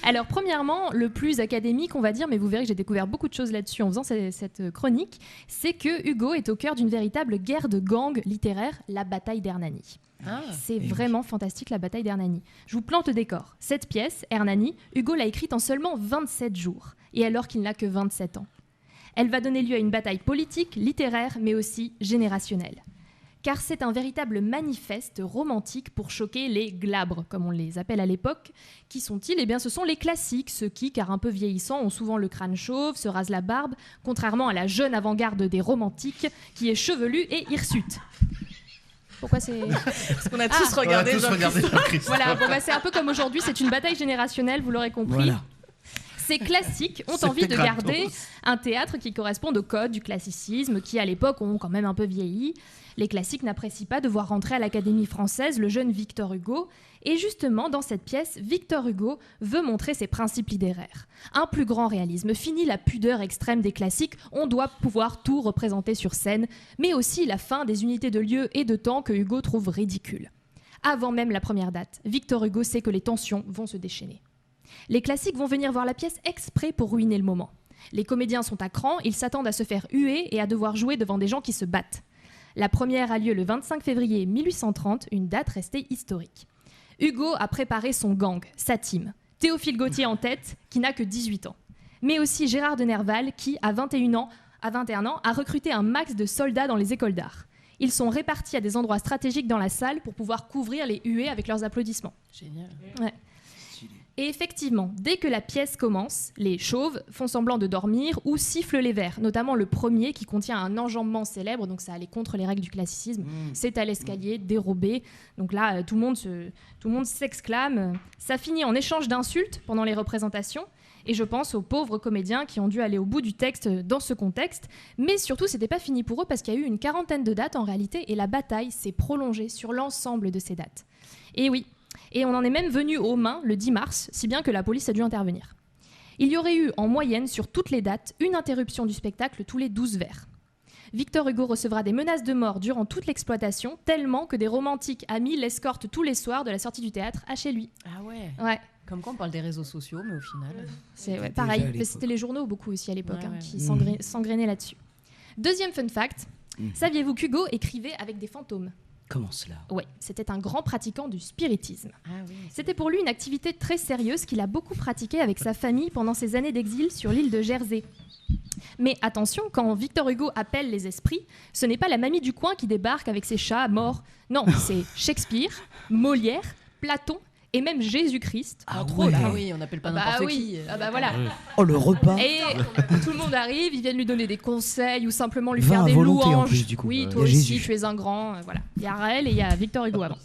Alors, premièrement, le plus académique, on va dire, mais vous verrez que j'ai découvert beaucoup de choses là-dessus en faisant cette chronique, c'est que Hugo est au cœur d'une véritable guerre de gang littéraire, la bataille d'Hernani. C'est vraiment fantastique, la bataille d'Hernani. Je vous plante le décor. Cette pièce, Hernani, Hugo l'a écrite en seulement 27 jours, et alors qu'il n'a que 27 ans. Elle va donner lieu à une bataille politique, littéraire, mais aussi générationnelle. car c'est un véritable manifeste romantique pour choquer les glabres, comme on les appelle à l'époque. Qui sont-ils ? Eh bien, ce sont les classiques, ceux qui, car un peu vieillissants, ont souvent le crâne chauve, se rasent la barbe, contrairement à la jeune avant-garde des romantiques, qui est chevelue et hirsute. Pourquoi c'est... Parce qu'on a tous regardé Jean-Christophe. Voilà, bon, c'est un peu comme aujourd'hui, c'est une bataille générationnelle, vous l'aurez compris. Voilà. Ces classiques ont envie de garder un théâtre qui corresponde au code du classicisme, qui à l'époque ont quand même un peu vieilli. Les classiques n'apprécient pas de voir rentrer à l'Académie française le jeune Victor Hugo. Et justement, dans cette pièce, Victor Hugo veut montrer ses principes littéraires. Un plus grand réalisme, fini la pudeur extrême des classiques, on doit pouvoir tout représenter sur scène, mais aussi la fin des unités de lieu et de temps que Hugo trouve ridicules. Avant même la première date, Victor Hugo sait que les tensions vont se déchaîner. Les classiques vont venir voir la pièce exprès pour ruiner le moment. Les comédiens sont à cran, ils s'attendent à se faire huer et à devoir jouer devant des gens qui se battent. La première a lieu le 25 février 1830, une date restée historique. Hugo a préparé son gang, sa team. Théophile Gautier en tête, qui n'a que 18 ans. Mais aussi Gérard de Nerval, qui, à 21 ans, a recruté un max de soldats dans les écoles d'art. Ils sont répartis à des endroits stratégiques dans la salle pour pouvoir couvrir les huées avec leurs applaudissements. Génial. Ouais. Et effectivement, dès que la pièce commence, les chauves font semblant de dormir ou sifflent les vers, notamment le premier qui contient un enjambement célèbre, donc ça allait contre les règles du classicisme. C'est à l'escalier, dérobé. Donc là, tout le monde s'exclame. Ça finit en échange d'insultes pendant les représentations. Et je pense aux pauvres comédiens qui ont dû aller au bout du texte dans ce contexte. Mais surtout, c'était pas fini pour eux parce qu'il y a eu une quarantaine de dates en réalité et la bataille s'est prolongée sur l'ensemble de ces dates. Et oui. Et on en est même venu aux mains le 10 mars, si bien que la police a dû intervenir. Il y aurait eu en moyenne sur toutes les dates une interruption du spectacle tous les 12 vers. Victor Hugo recevra des menaces de mort durant toute l'exploitation, tellement que des romantiques amis l'escortent tous les soirs de la sortie du théâtre à chez lui. Ah ouais. Ouais. Comme quoi on parle des réseaux sociaux, mais au final... C'est pareil, à l'époque. c'était les journaux beaucoup aussi à l'époque Ouais. qui s'engrainaient là-dessus. Deuxième fun fact, saviez-vous qu'Hugo écrivait avec des fantômes ? Comment cela ? Ouais, c'était un grand pratiquant du spiritisme. Ah oui. C'était pour lui une activité très sérieuse qu'il a beaucoup pratiquée avec sa famille pendant ses années d'exil sur l'île de Jersey. Mais attention, quand Victor Hugo appelle les esprits, ce n'est pas la mamie du coin qui débarque avec ses chats morts. Non, c'est Shakespeare, Molière, Platon et même Jésus-Christ. Entre ouais. autres. Ah oui, on n'appelle pas n'importe qui. Ah bah voilà. Oh, le repas. Et tout le monde arrive, ils viennent lui donner des conseils ou simplement lui 20 faire des à volonté, en louanges. plus, du coup. Oui, Il toi y a aussi, Jésus. tu es un grand. Voilà. Il y a Raël et il y a Victor Hugo avant.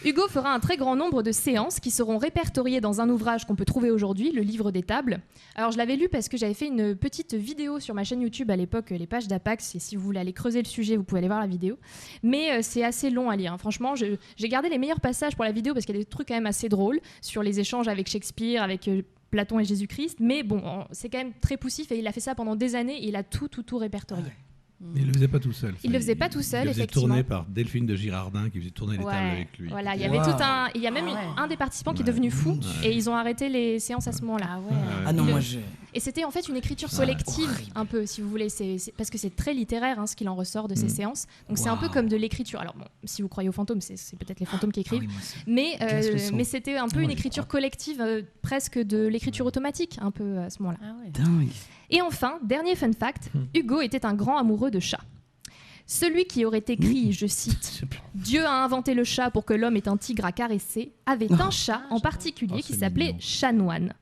Hugo fera un très grand nombre de séances qui seront répertoriées dans un ouvrage qu'on peut trouver aujourd'hui, le Livre des tables. Alors je l'avais lu parce que j'avais fait une petite vidéo sur ma chaîne YouTube à l'époque, les pages d'Apax, et si vous voulez aller creuser le sujet, vous pouvez aller voir la vidéo. Mais c'est assez long à lire, hein. Franchement, j'ai gardé les meilleurs passages pour la vidéo parce qu'il y a des trucs quand même assez drôles sur les échanges avec Shakespeare, avec Platon et Jésus-Christ. Mais bon, c'est quand même très poussif et il a fait ça pendant des années et il a tout répertorié. Il le faisait pas tout seul. Il le faisait pas tout seul, il le faisait effectivement. tourner par Delphine de Girardin qui faisait tourner les tables Ouais, avec lui. voilà, il y avait tout un. Il y a même un des participants qui est devenu fou et ils ont arrêté les séances à ce moment-là. Ah ouais. Ah non, Il- moi je. Et c'était en fait une écriture collective, horrible. un peu, si vous voulez, parce que c'est très littéraire ce qu'il en ressort de ces séances. Donc c'est un peu comme de l'écriture. Alors bon, si vous croyez aux fantômes, c'est peut-être les fantômes qui Ah écrivent. oui, moi, c'est- Mais, Glace le sang. mais c'était un peu Ouais, une j'y écriture crois. collective, presque de l'écriture automatique, un peu à ce moment-là. Ah ouais. Dingue. Et enfin, dernier fun fact, Hugo était un grand amoureux de chats. Celui qui aurait écrit, je cite, « Dieu a inventé le chat pour que l'homme ait un tigre à caresser », avait un chat en particulier qui c'est s'appelait mignon. Chanoine.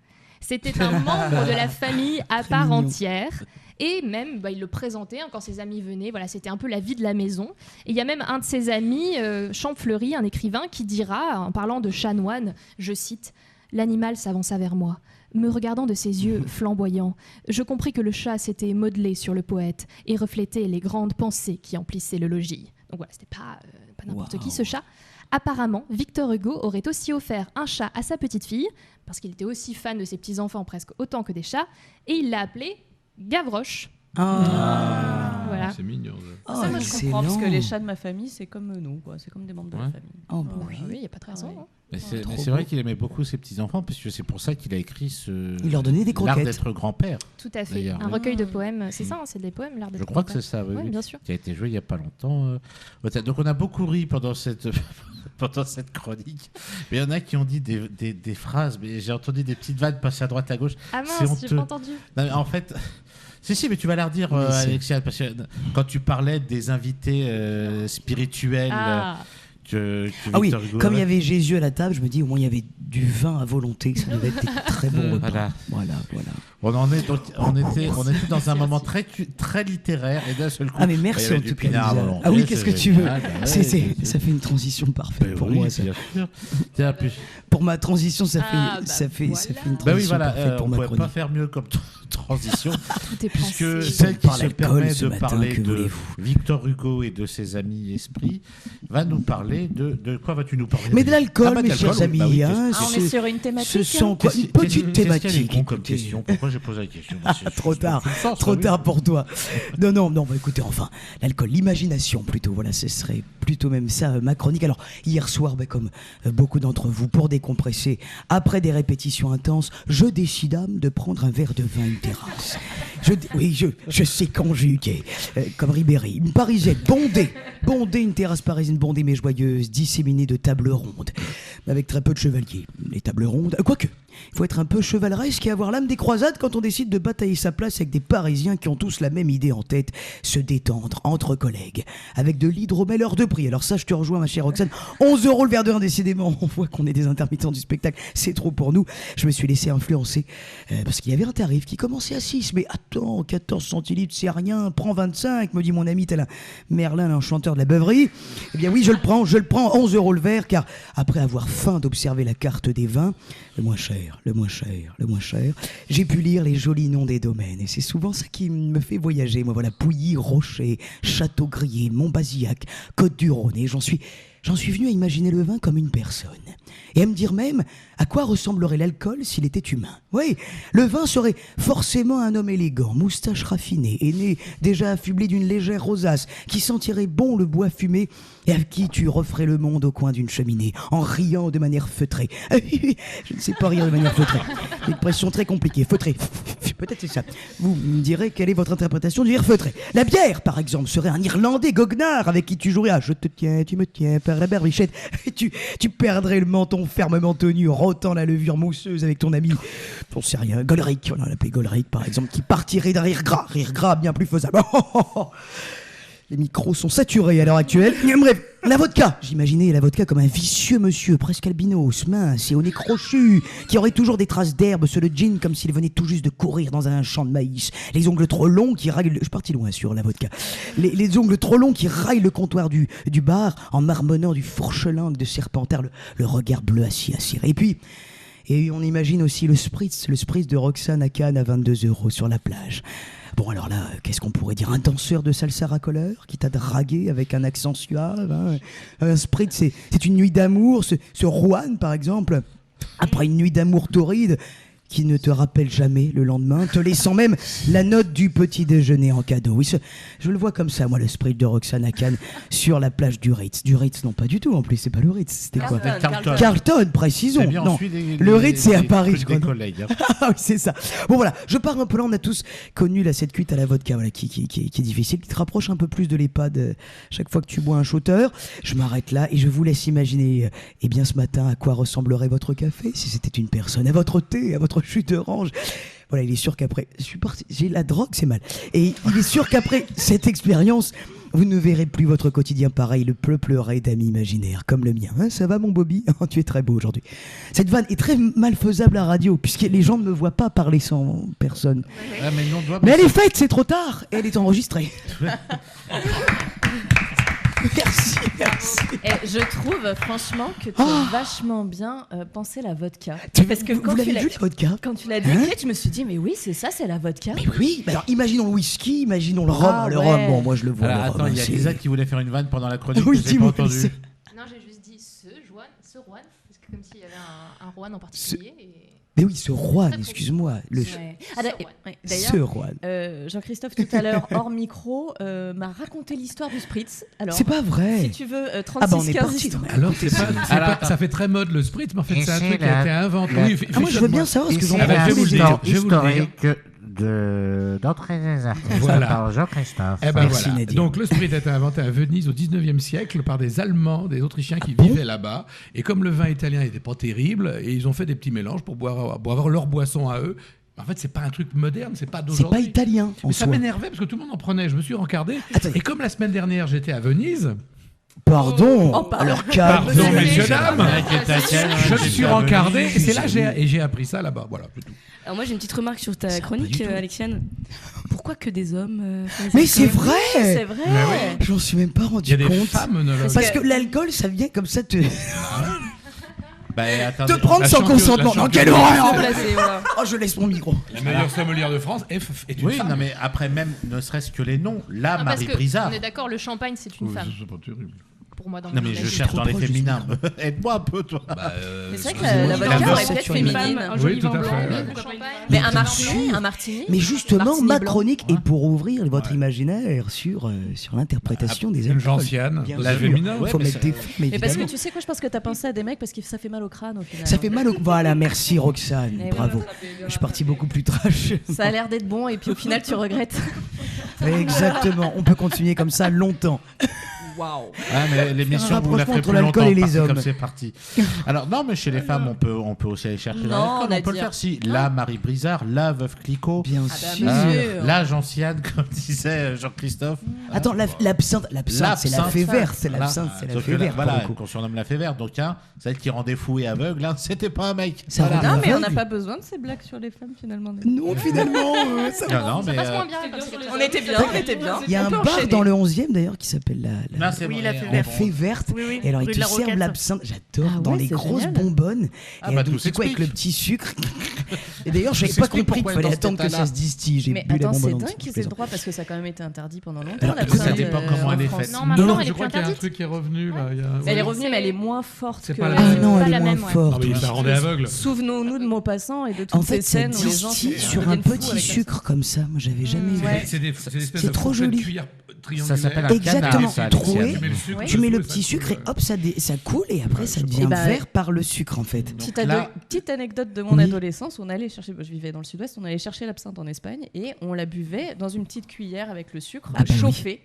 C'était un membre de la famille à part mignon. entière. Et même, il le présentait quand ses amis venaient. Voilà, c'était un peu la vie de la maison. Et il y a même un de ses amis, Champfleury, un écrivain, qui dira, en parlant de Chanoine, je cite, « L'animal s'avança vers moi. Me regardant de ses yeux flamboyants, je compris que le chat s'était modelé sur le poète et reflétait les grandes pensées qui emplissaient le logis. » Donc voilà, c'était pas n'importe Wow. qui ce chat. Apparemment, Victor Hugo aurait aussi offert un chat à sa petite fille, parce qu'il était aussi fan de ses petits-enfants presque autant que des chats, et il l'a appelé Gavroche. Voilà. C'est mignon. ça. Ça, moi, je comprends, parce que excellent. les chats de ma famille, c'est comme nous, quoi. C'est comme des membres de la Ouais. famille. Oh, bah Oui, il n'y a pas de raison. ouais. hein. Mais c'est Trop mais c'est beau. vrai qu'il aimait beaucoup ses petits-enfants, parce que c'est pour ça qu'il a écrit ce. Il leur donnait des L'art croquettes. d'être grand-père. Tout à fait. D'ailleurs, Un oui. recueil de poèmes. C'est ça, c'est des poèmes, l'art Je d'être crois que grand-père. c'est ça, oui. Oui, oui. bien sûr. Qui a été joué il n'y a pas longtemps. Au théâtre. Donc on a beaucoup ri pendant cette, pendant cette chronique. Mais il y en a qui ont dit des phrases, mais j'ai entendu des petites vannes passer à droite à gauche. Ah C'est mince, j'ai honteux. pas entendu. Non, mais en fait, Si, mais tu vas la redire, Mais c'est- Alexia, parce que quand tu parlais des invités spirituels que Ah oui, Victor Hugo comme il y avait. avait Jésus à la table, je me dis au moins il y avait du vin à volonté, que ça devait être des très bons repas. Voilà. Voilà. On était dans un moment très littéraire et d'un seul coup. Ah mais il y merci avait en du tout cas. pinard à Lisa. volonté, Ah oui, qu'est-ce que c'est tu veux génial, bah ouais, Ça fait une transition parfaite pour oui, moi. Ça. bien sûr. Tiens, puis- Pour ma transition, ça fait Ah, ça fait une Bah transition oui, voilà, parfaite pour on ma pouvait pas chronique. faire mieux comme transition. Tout est Puisque pensé. celle qui Par se l'alcool permet ce de matin, parler que de voulez-vous Victor Hugo et de ses amis esprits va nous parler de quoi vas-tu nous parler? Mais de l'alcool, Ah bah, mes d'alcool, chers oui, bah amis. oui, hein, Ah, on est sur une thématique. ce sont hein. quoi une petite thématique. Qu'est-ce qu'elle est con comme Écoutez, question? Pourquoi j'ai posé la question? Trop tard, trop tard pour toi. Non, bah écoutez, enfin, l'alcool, l'imagination plutôt, voilà, ce serait plutôt même ça, ma chronique. Alors, hier soir, comme beaucoup d'entre vous, pour décompresser, après des répétitions intenses, je décidame de prendre un verre de vin, une terrasse. Je sais conjuguer, comme Ribéry. Une parisienne bondée, une terrasse parisienne bondée mais joyeuse, disséminée de tables rondes, avec très peu de chevaliers. Les tables rondes, quoique, il faut être un peu chevaleresque et avoir l'âme des croisades quand on décide de batailler sa place avec des Parisiens qui ont tous la même idée en tête, se détendre entre collègues, avec de l'hydromel hors de prix. Alors ça, je te rejoins, ma chère Roxane. 11 € le verre de vin, décidément. On voit qu'on est des intermittents du spectacle. C'est trop pour nous. Je me suis laissé influencer parce qu'il y avait un tarif qui commençait à 6. Mais attends, 14 centilitres, c'est rien. Prends 25, me dit mon ami, tel un Merlin, un chanteur de la beuverie. Eh bien oui, je le prends. 11 € le verre, car après avoir faim d'observer la carte des vins, le moins cher, j'ai pu lire les jolis noms des domaines. Et c'est souvent ça qui me fait voyager. Moi, voilà, Pouilly, Rocher, Château-Grier, Montbazillac, Côte-du-Rhône. Et j'en suis venu à imaginer le vin comme une personne. Et à me dire même à quoi ressemblerait l'alcool s'il était humain. Oui, le vin serait forcément un homme élégant, moustache raffinée, aîné, déjà affublé d'une légère rosace, qui sentirait bon le bois fumé et à qui tu referais le monde au coin d'une cheminée, en riant de manière feutrée. Je ne sais pas rire de manière feutrée. Une expression très compliquée. Feutrée. Peut-être c'est ça. Vous me direz quelle est votre interprétation du rire feutré. La bière, par exemple, serait un Irlandais goguenard avec qui tu jouerais à « Je te tiens, tu me tiens, par la barbichette ». Tu perdrais le menton fermement tenu, rotant la levure mousseuse avec ton ami, on sait rien, Golric, on l'appelait Golric par exemple, qui partirait d'un rire gras bien plus faisable. Les micros sont saturés à l'heure actuelle. Bref, la vodka. J'imaginais la vodka comme un vicieux monsieur, presque albinos, mince et au nez crochu, qui aurait toujours des traces d'herbe sur le jean comme s'il venait tout juste de courir dans un champ de maïs. Les ongles trop longs qui raillent... Je suis parti loin sur la vodka. Les ongles trop longs qui raillent le comptoir du bar en marmonnant du fourche-langue de Serpentard, le regard bleu assis acéré. Et on imagine aussi le spritz de Roxane à Cannes à 22 € sur la plage. Bon, alors là, qu'est-ce qu'on pourrait dire? Un danseur de salsa racoleur qui t'a dragué avec un accent suave, hein. Un spritz, c'est une nuit d'amour. Ce Juan, par exemple, après une nuit d'amour torride, qui ne te rappelle jamais le lendemain, te laissant même la note du petit déjeuner en cadeau. Oui, je le vois comme ça, moi, le spritz de Roxane à Cannes sur la plage du Ritz. Du Ritz, non, pas du tout, en plus, c'est pas le Ritz, c'était quoi? Carlton, précisons. Eh bien, Non, le Ritz, c'est à Paris, je crois. Des collègues, hein. Ah oui, c'est ça. Bon voilà, je pars un peu là, on a tous connu cette cuite à la vodka, voilà, qui est difficile, qui te rapproche un peu plus de l'EHPAD chaque fois que tu bois un shooter. Je m'arrête là et je vous laisse imaginer, eh bien ce matin, à quoi ressemblerait votre café si c'était une personne, à votre thé, à votre jus d'orange. Voilà, il est sûr qu'après, j'ai la drogue, c'est mal. Et il est sûr qu'après cette expérience, vous ne verrez plus votre quotidien pareil, le pleurer d'amis imaginaires, comme le mien. Hein, ça va mon Bobby? Tu es très beau aujourd'hui. Cette vanne est très mal faisable à radio, puisque les gens ne me voient pas parler sans personne. Ah, mais elle est faite, c'est trop tard, et elle est enregistrée. Merci. Et je trouve franchement que tu as vachement bien pensé la vodka. Parce que vous l'avez vu, la vodka? Quand tu l'as décrit, je me suis dit, mais oui, c'est ça, c'est la vodka. Mais oui, alors imaginons le whisky, imaginons le rhum. Le rhum, bon, moi je le vois. Alors, attends, il y a Lisa qui voulait faire une vanne pendant la chronique. Oui, que j'ai pas entendu. Non, j'ai juste dit ce Juan, parce que comme s'il y avait un Juan en particulier. Mais oui, ce Juan, excuse-moi. D'ailleurs, Jean-Christophe, tout à l'heure, hors micro, m'a raconté l'histoire du spritz. Alors, c'est pas vrai. Si tu veux, 36-15 Alors, ça fait très mode le spritz, mais en fait, c'est un truc qui a été inventé. Moi, je veux bien savoir ce que j'en Je vais vous le dire. Historique d'entrée des artistes par Jean-Christophe. Eh ben voilà. Donc le spritz a été inventé à Venise au 19e siècle par des Allemands, des Autrichiens qui vivaient là-bas. Et comme le vin italien n'était pas terrible, et ils ont fait des petits mélanges pour boire leur boisson à eux. En fait, c'est pas un truc moderne, c'est pas C'est d'aujourd'hui. pas italien en Mais ça soi. m'énervait parce que tout le monde en prenait. Je me suis rencardé. Attendez. Et comme la semaine dernière, j'étais à Venise, Pardon. Oh, pardon. Alors calme. Pardon, messieurs, dames. Je me suis rencardé et c'est là j'ai appris ça là-bas. Voilà, c'est tout. Alors moi j'ai une petite remarque sur ta Ça, chronique, pas du tout. Alexiane. Pourquoi que des hommes font les Mais alcools c'est vrai. C'est vrai. Mais oui. J'en suis même pas Il y rendu a des compte. femmes œnologues. Parce que l'alcool, ça vient comme ça te attendez, prendre La sans championne- consentement. la Non, quelle championne- horreur. Remplacés, voilà. Oh, je laisse mon micro. La meilleure sommelière de France est une Oui, femme. non, mais après, même, ne serait-ce que les noms. Là, Non, parce Marie que Brizard. on est d'accord, le champagne c'est une Oui, femme. c'est pas terrible. Pour moi, dans Non, mon mais je imaginaire. cherche dans les trop proche du féminins. Aide-moi un peu, toi. Mais c'est vrai que excusez-moi, la je vodka l'avais aurait fait peut-être sur une féminine. Un Oui, joli tout vin à blanc, fait. le champagne. Mais bien un martini. Mais justement, martini ma blanc. chronique est pour ouvrir votre imaginaire sur l'interprétation des Une alcools. gentiane, Bien la sûr. féminin. Ouais, Faut mais mettre c'est- des femmes, Mais parce que évidemment. tu sais quoi, je pense que t'as pensé à des mecs parce que ça fait mal au crâne au final. Ça fait mal au... Voilà, merci Roxane, Eh oui. bravo. Je suis parti beaucoup plus trash. Ça a l'air d'être bon et puis au final tu regrettes. Exactement, on peut continuer comme ça longtemps. Waouh. Ah, mais l'émission, Un vous la rapprochement ferez entre plus l'alcool longtemps et les parce que hommes. comme c'est parti. Alors, non, mais chez les femmes, on peut aussi aller chercher Non, dans l'alcool. On peut le Nadia. faire si. La Marie Brizard, la Veuve Clicquot. Bien Ah bah, sûr. monsieur. La gentiane, comme disait Jean-Christophe. Attends, l'absinthe, c'est la L'absinthe. fée verte, c'est Voilà. l'absinthe, c'est la Sauf fée que là, verte. pour voilà, le coup. qu'on surnomme la fée verte. Donc, hein, celle qui rendait fou et aveugle, hein, c'était pas un mec. Ça Voilà. rend Non, mais on n'a aveugle. pas besoin de ces blagues sur les femmes finalement. Non, finalement, ça va. Non, non, Ça mais. passe moins bien comme c'est quelque On chose. était bien, on était bien. Il y a On un peut bar enchaîner. dans le 11e d'ailleurs qui s'appelle Non, c'est Oui, vrai, la la fée verte. Oui, oui. Et alors, ils Rue te de la servent Roquette. l'absinthe, j'adore, Ah dans ouais, les c'est grosses génial. bonbonnes. Ah et bah, donc, tout c'est quoi avec s'explique. le petit sucre. Et d'ailleurs, j'avais Ça pas s'explique compris qu'il pourquoi fallait dans cet attendre que état-là. ça se distille. J'ai Mais bu les attends, c'est bonbons dingue entiers, qu'ils aient plaisant. le droit parce que ça a quand même été interdit pendant longtemps. Alors, l'absinthe, ça dépend comment en elle est France. faite. Non, maintenant, Non, elle Je est crois plus qu'il y a un interdite. truc qui est revenu là. il y a- Elle est oui. revenue, mais elle est moins forte C'est que. pas la Ah même. non, Pas elle la est moins même, ouais. forte. Ah oui, ça rendait aveugle. Souvenons-nous de Maupassant et de toutes En ces fait, ça scènes où les gens distille se sur deviennent un fous petit avec la sucre comme ça. Moi, j'avais jamais vu. Ouais. C'est des espèces C'est de trop fourchettes joli. cuillères Ça s'appelle un triangulaires. Exactement. canard, ça, Troué. Alexia. Tu mets le sucre Tu mets le dessus, petit ça sucre et coule. hop, ça coule et après ça je devient sais pas. vert par le sucre en fait. Donc Petite, là- petite anecdote de mon Oui. adolescence, on allait chercher, je vivais dans le sud-ouest, on allait chercher l'absinthe en Espagne et on la buvait dans une petite cuillère avec le sucre Ah bah oui. chauffé.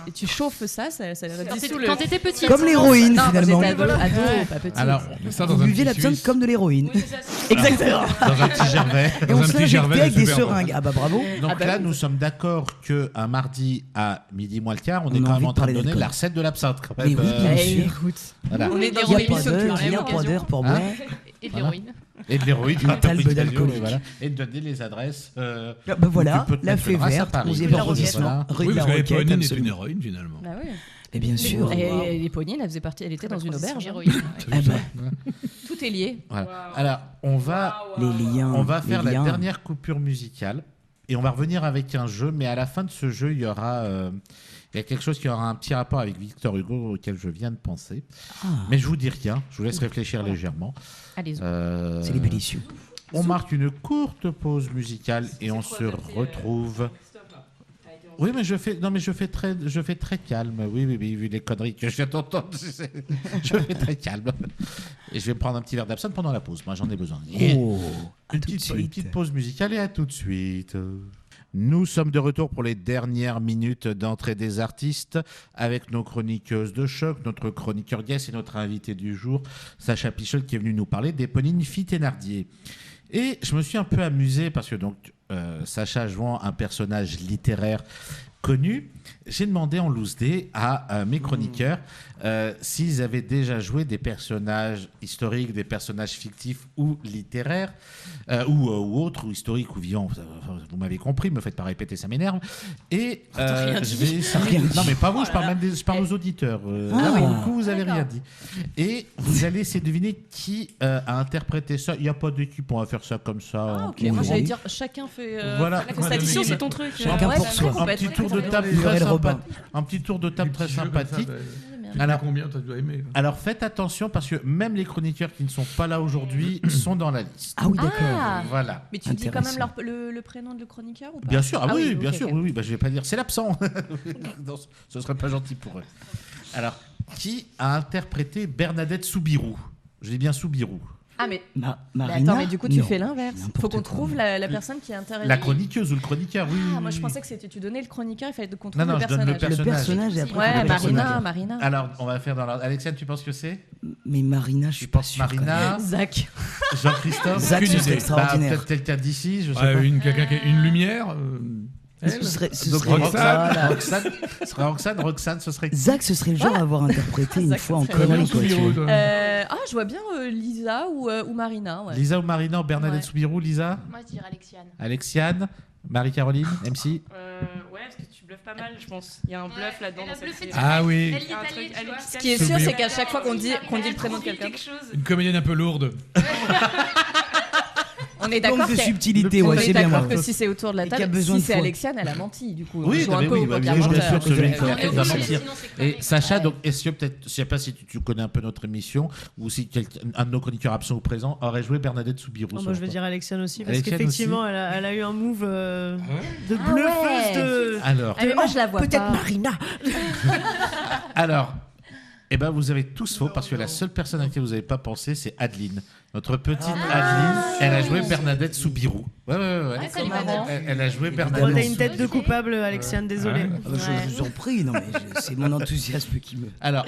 Et tu chauffes ça dissout le... Quand t'étais petite. Comme l'héroïne Non, quand finalement. j'étais ado, pas petit. Alors, Mais ça dans Vous un buvez petit l'absinthe Suisse. comme de l'héroïne. Exactement. dans un petit gervais. Et Dans on un se petit l'injectait gervais, avec c'est des super bon. seringues. Ah bah bravo. Donc Ah bah là, oui. nous sommes d'accord qu'un mardi à midi moins le quart, on est On a quand même envie en de train de parler donner d'alcool. la recette de l'absinthe quand Mais même. oui, bien Eh, sûr. écoute, Voilà. on est dans Il n'y a une pas émission d'heure, culturelle. il n'y a pas d'heure pour Hein boire. Et de l'héroïne. Et de l'héroïne, Une talbe oui, d'alcoolique. voilà. Et de donner les adresses. Ah bah voilà, tu peux te la mettre fée une race à verte, Paris. 11e Rue de la arrondissement, Roquette. rue Oui, de la parce que Roquette. l'héroïne est une absolument. héroïne finalement. Bah oui. Et bien sûr. Et l'éponine, elle faisait partie, elle était dans une auberge. hein. Héroïne. Ah bah, Tout est lié. Voilà. Alors, on va les liens. On va faire les la liens. dernière coupure musicale et on va revenir avec un jeu, mais à la fin de ce jeu, il y a quelque chose qui aura un petit rapport avec Victor Hugo auquel je viens de penser. Ah, Mais je vous dis rien, je vous laisse réfléchir légèrement. Allez-y. c'est l'ébullition. On marque une courte pause musicale et on se retrouve. Oui, mais je fais très calme. Oui, vu les conneries que je viens d'entendre, je fais très calme. Et je vais prendre un petit verre d'absinthe pendant la pause. Moi, j'en ai besoin. Oh, à Une tout de petite, une suite. petite pause musicale et à tout de suite. Nous sommes de retour pour les dernières minutes d'entrée des artistes avec nos chroniqueuses de choc, notre chroniqueur guest et notre invité du jour, Sacha Pichol, qui est venu nous parler d'Éponine Fille-Thénardier. Et je me suis un peu amusé parce que donc Sacha jouant un personnage littéraire connu, j'ai demandé en loose day à mes chroniqueurs s'ils avaient déjà joué des personnages historiques, des personnages fictifs ou littéraires, ou autres, ou historiques ou vivants. Vous m'avez compris, me faites pas répéter, ça m'énerve. Et je vais... Non mais pas vous, je parle aux auditeurs. Là, pour le coup, vous avez rien dit. Et vous allez essayer de deviner qui a interprété ça. Il n'y a pas d'équipe, on va faire ça comme ça. Ah, ok. Oui. Moi, j'allais dire, chacun fait. Voilà. La constatation, c'est ton truc. Chacun Ouais, pour bah, soi. très Un complète, petit très tour de complète. table Lurel très Robin. sympathique. Un petit tour de table Des très petits jeux comme ça, sympathique. bah, Alors- combien tu dois aimer? Alors faites attention parce que même les chroniqueurs qui ne sont pas là aujourd'hui sont dans la liste. Ah oui, d'accord. Ah, Voilà. mais tu dis quand même Intéressant. le prénom de le chroniqueur ou pas? Bien sûr, ah, oui, ok, bien sûr, ok. oui, bah, je vais pas dire c'est l'absent. Non, ce serait pas gentil pour eux. Alors, qui a interprété Bernadette Soubirous? Je dis bien Soubirous. Ah, mais. Ma- Mais Marina attends, mais du coup, tu Non. fais l'inverse. N'importe Faut qu'on quoi. trouve la personne qui interagit. La chroniqueuse ou le chroniqueur, oui. Ah, moi je pensais que c'était tu donnais le chroniqueur, il fallait qu'on trouve Non, le je donne le personnage. Le personnage et après. Ouais, le Marina, personnage. Marina. Alors, on va faire dans l'ordre. Alexiane, tu penses que c'est Mais Marina, je suis pas sûr. quand Marina, Zach. Jean-Christophe Zach, ce serait Bah, extraordinaire. peut-être quelqu'un d'ici, je sais Ouais, pas. quelqu'un qui a une lumière. même. Elle. Ce Donc, serait Roxane, ce serait Roxane, ce serait. Zach, ce serait le genre à avoir interprété une Zach, fois en ça serait connerie. Soubirous, quoi, tu vois. toi. Je vois bien Lisa ou Marina. Ouais. Lisa ou Marina ou Bernadette Ouais. Soubirous, Lisa Moi, je dirais Alexiane. Alexiane Marie-Caroline MC Ouais, parce que tu bluffes pas mal, je pense. Il y a un bluff là-dedans. Elle a dans cette bluffé série. Ah oui, Elle Il y a un l'Italie, truc, tu vois. Alex Ce qui est sûr, Soubirous. c'est qu'à chaque fois qu'on dit le prénom de quelqu'un, quelque chose. une comédienne un peu lourde. on est d'accord Donc de que- subtilité, on ouais, est c'est bien. d'accord moi. que si c'est autour de la Et qui a table, besoin si de c'est foi. Alexiane, elle a menti du coup. Oui, On joue non, un mais peu oui, au bah, poker bien sûr menteur. que celui qui a Ouais, fait ouais, va ouais, mentir. sinon, c'est quand Et même- Sacha, Ouais. donc, est-ce que peut-être, je sais pas si tu connais un peu notre émission, ou si un de nos chroniqueurs absents ou présents aurait joué Bernadette Soubirous. Oh, moi, je vais selon dire Alexiane aussi, parce Alexiane qu'effectivement, elle a eu un move de Ah bluffeuse ouais. de. toi. Alors, Ah, mais moi je la vois Peut-être pas. Marina. alors, eh ben, vous avez tous faux parce que la seule personne à qui vous n'avez pas pensé, c'est Adeline. Notre petite Adeline, elle a joué Bernadette Soubirous. Ouais. Ah, c'est marrant. Elle a joué Oh, Bernadette. t'as une tête de coupable, Alexiane, désolé. Ah bah, je vous en prie, non, mais c'est mon enthousiasme qui me. Alors,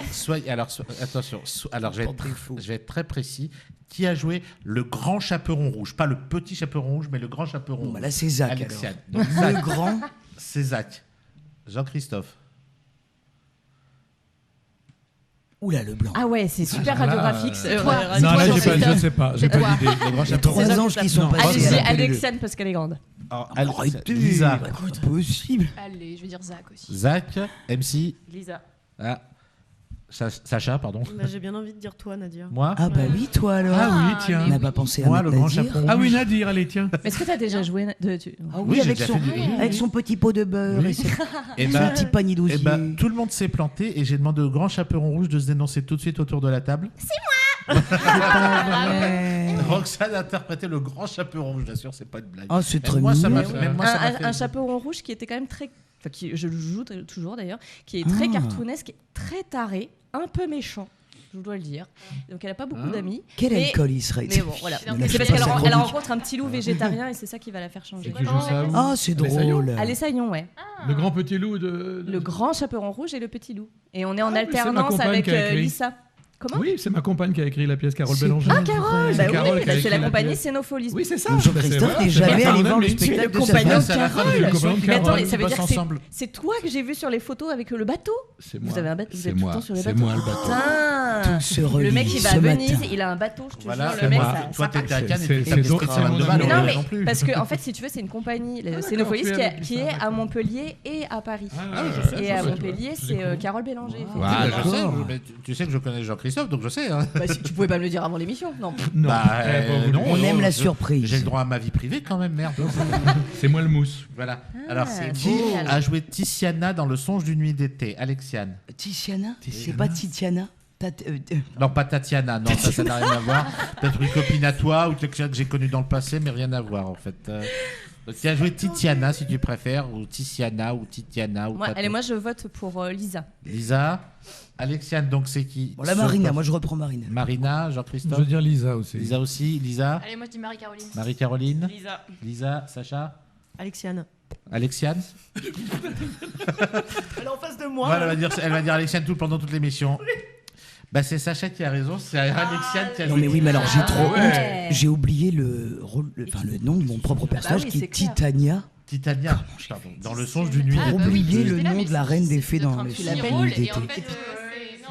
attention. Alors, je vais être très précis. Qui a joué le grand chaperon rouge? Pas le petit chaperon rouge, mais le grand chaperon Bon, rouge. bah là, c'est Zach. Alexiane. Alors. Donc, Zach, Le grand. c'est Zach. Jean-Christophe. Oula, le blanc. Ah ouais, c'est super là, radiographique. toi. Non, là, Toi, je Jean-Christophe. sais pas. J'ai C'est pas toi. d'idée. Le grand Il y a chaperon 3 rouge. anges qui sont passés. Allez-y, appelez-le. Alexiane parce qu'elle est grande. Alors, Arrêtez. Lisa. C'est pas possible. Allez, je vais dire Zach aussi. Zach. MC. Lisa. Ah. Sacha, pardon. Bah, j'ai bien envie de dire toi, Nadia. Moi. Ah bah oui, toi alors. Ah oui, tiens. On n'a pas pensé à Moi, mettre le grand Nadir. chaperon Ah oui, rouge. Nadir, allez, tiens. Mais est-ce que t'as déjà joué Ah Oui, oui, j'ai avec déjà son, fait du- avec son petit pot de beurre Oui. et son Et son ben, petit panier d'osier. tout le monde s'est planté et j'ai demandé au grand chaperon rouge de se dénoncer tout de suite autour de la table. C'est pas vrai. Roxane a interprété le grand chaperon rouge, je l'assure, c'est pas une blague. Oh, c'est Même très moi, ça m'a mignon. fait- même moi, ça m'a fait- Un chaperon rouge qui était quand même très. Enfin, qui, je le joue toujours d'ailleurs, qui est très Ah. cartoonesque, très taré, un peu méchant, je dois le dire. Donc elle a pas beaucoup d'amis. Quel Mais- alcool il serait. Mais bon, voilà. Mais Ne C'est lâche parce pas qu'elle sa elle chronique. rencontre un petit loup végétarien et c'est ça qui va la faire changer. Et qui joue ça où Ah, c'est Alessa drôle. Allez, Saillon, ouais. Le grand petit loup de. Le grand chaperon rouge et le petit loup. Et on est en Ah oui, c'est ma alternance compagne avec qui a écrit. Lisa. Comment Oui, c'est ma compagne qui a écrit la pièce, Carole C'est Bélanger. pas Ah, Carole vrai. Bah Carole oui, qui a c'est écrit la la compagnie pièce. Cénopholisme. Oui, c'est ça. Donc Jean-Christophe Bah, c'est n'est vrai, jamais c'est allé pas voir le grave, spectacle le de sa compagnon femme. C'est à la fin de Carole. l'émission Le qu'on Mais compagnon attends, bosse ça veut dire que ensemble. c'est toi que j'ai vu sur les photos avec le bateau. C'est Vous moi. avez un bateau, vous C'est êtes tout le moi. temps sur les C'est bateaux. moi le bateau. Putain. Tout se relie Le mec il va ce à Venise, matin. il a un bateau, je te Voilà, jure, c'est le mec moi. ça. Toi, t'étais à Cannes et C'est- tu c'est t'es donc- pris c'est 22 mon balles, nom. Mais non, non mais plus. parce que en fait, si tu veux, c'est une compagnie, le d'accord, Cénopholisme, tu qui, avais dit qui ça, est à d'accord. Montpellier et à Paris. Ah oui, je sais, Et je à sais, Montpellier, tu vois. c'est cool. Carole Bélanger. effectivement. Voilà, je sais, D'accord. mais tu sais que je connais Jean-Christophe, donc je sais. Hein. Bah, si, tu pouvais pas me le dire avant l'émission, non. Non. Bah, Eh, pas voulu. non, On aime la je- surprise. J'ai le droit à ma vie privée quand même, merde. C'est moi le mousse. Voilà. Alors, c'est qui beau. a joué Tiziana dans Le Songe d'une nuit d'été? Alexiane. Tiziana C'est pas Titiana Non, pas Tatiana, non, ça n'a rien à voir. Peut-être une copine à toi ou quelqu'un que j'ai connu dans le passé, mais rien à voir en fait. Donc, tu as joué Titiana si tu préfères, ou Tiziana, ou Titiana. Ou Moi, Tati- allez, moi je vote pour Lisa. Lisa. Alexiane, donc c'est qui? Bon, la Sur- Marina, moi je reprends Marina. Marina, Je Jean-Christophe. veux dire Lisa aussi. Lisa aussi. Lisa. Allez, moi je dis Marie-Caroline. Marie-Caroline. Lisa. Lisa. Sacha. Alexiane. Alexiane. Elle est en face de moi. Voilà, elle va dire Alexiane pendant toute l'émission. Bah, c'est Sacha qui a raison, c'est Alexiane qui a Non joué. mais oui, mais alors j'ai trop ouais. honte. J'ai oublié le rôle, le nom de mon propre personnage oui, qui c'est est clair. Titania. Titania, pardon, dans Le Songe d'une nuit Ah, J'ai bah d'été. oui, oublié j'étais le là, nom mais de la c'est- reine des c'est fées peut-être dans un le petit Songe d'une rôle, nuit et d'été. en fait,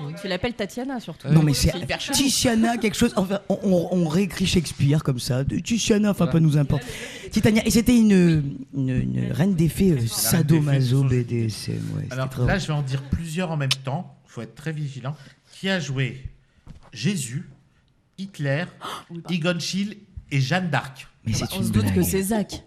non, Tu l'appelles Tatiana surtout. Non mais c'est hyper chelou. Titiana quelque chose. Enfin, on réécrit Shakespeare comme ça. Titiana, enfin peu nous importe. Titania et c'était une reine des fées sadomaso BDSM. Ouais, Alors c'était très là, je vais en dire plusieurs en même temps, il faut être très vigilant. Qui a joué Jésus, Hitler, Egon Schiele et Jeanne d'Arc? Mais c'est On une se doute que blague. c'est Zach.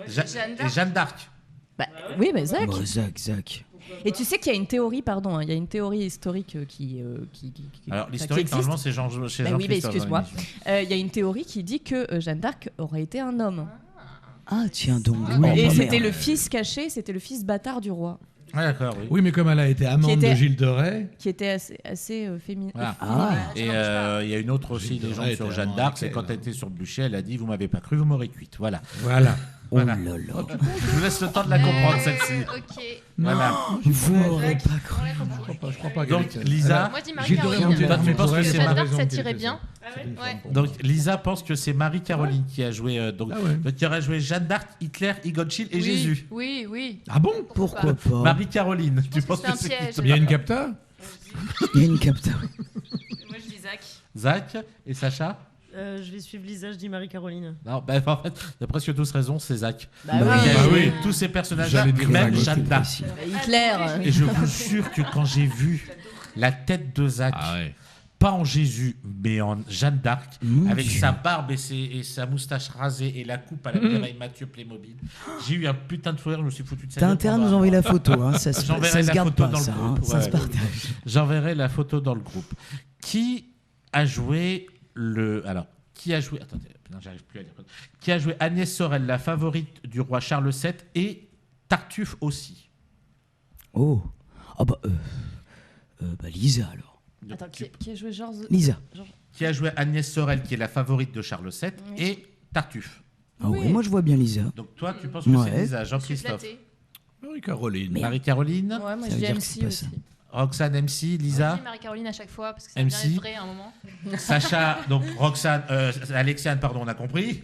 Jeanne d'Arc. Et Jeanne d'Arc. Bah, oui, mais Zach. Bon, Zach. Et tu sais qu'il y a une théorie, pardon, hein, il y a une théorie historique qui Alors enfin, l'historique, qui existe. normalement, c'est chez Bah oui, Jean-Christophe. mais dans excuse-moi. l'émission. Il y a une théorie qui dit que Jeanne d'Arc aurait été un homme. Ah tiens donc. Et bah, c'était merde. le fils caché, c'était le fils bâtard du roi. Ouais, d'accord, oui. Oui, mais comme elle a été amante Qui était- de Gilles de Rais, Qui était assez féminin. Voilà. Ah, Et il y a une autre aussi, Gilles de légende Rais sur était Jeanne vraiment d'Arc, c'est avec quand elle, elle était sur le bûcher, elle a dit « Vous m'avez pas cru, vous m'aurez cuite ». Voilà. voilà. Oh Voilà. là là. Je vous laisse le temps de la comprendre, celle-ci. Ok. Voilà. Vous m'aurez pas cru. Je crois pas Donc, qu'elle- Lisa, Moi, je dis Marie Gilles de Rais, on Caroline. dirait Toi, tu mais penses pour que elle, c'est c'est Jeanne la d'Arc, raison ça qu'elle tirait fait bien. ça. C'est une Ouais. femme pour donc Lisa pense que c'est Marie-Caroline qui a joué. Donc, Ah ouais. donc, qui aurait joué Jeanne d'Arc, Hitler, Egon Schiele et Oui, Jésus. Oui. Ah bon? Pourquoi pas? Marie-Caroline, tu pense penses que que c'est un c'est piège. qui Il y a une capta? Il y a une capta. Moi, je dis Zach. Zach et Sacha? Je vais suivre Lisa, je dis Marie-Caroline. Non, ben, en fait, il y a presque tous raison, c'est Zach. Bah Il oui. a Bah joué oui. tous ces personnages-là, J'allais et dire même Zach. Jeanne d'Arc. Hitler. Et je vous jure que quand j'ai vu la tête de Zach, Ah ouais. pas en Jésus, mais en Jeanne d'Arc, Mon avec Dieu. sa barbe et sa moustache rasée et la coupe à la Mireille Mathieu Playmobil, j'ai eu un putain de fou rire, je me suis foutu de sa T'as gueule intérêt à pendant nous un envoyer mois. la photo, hein. Ça se J'enverrai la garde photo pas, dans le ça. groupe, Ça ouais. se partage. J'enverrai la photo dans le groupe. Qui a joué le... Alors, qui a joué... Attendez, non, j'arrive plus à lire. Qui a joué Agnès Sorel, la favorite du roi Charles VII, et Tartuffe aussi. Oh. Ah bah, Lisa alors. Attends, qui a joué Georges Lisa. Qui a joué Agnès Sorel, qui est la favorite de Charles VII, Oui. et Tartuffe. Ah oui, moi je vois bien Lisa. Donc toi, tu penses que Ouais. c'est Lisa, Je suis Jean-Christophe. flattée. Marie-Caroline. Marie-Caroline, Ouais, moi Ça je veut dis dire que MC c'est pas aussi. ça. Roxane MC, Je Lisa, dis Marie-Caroline à chaque fois parce que ça va bien MC. être vrai à un moment. Sacha, donc Roxane, Alexiane, pardon, on a compris.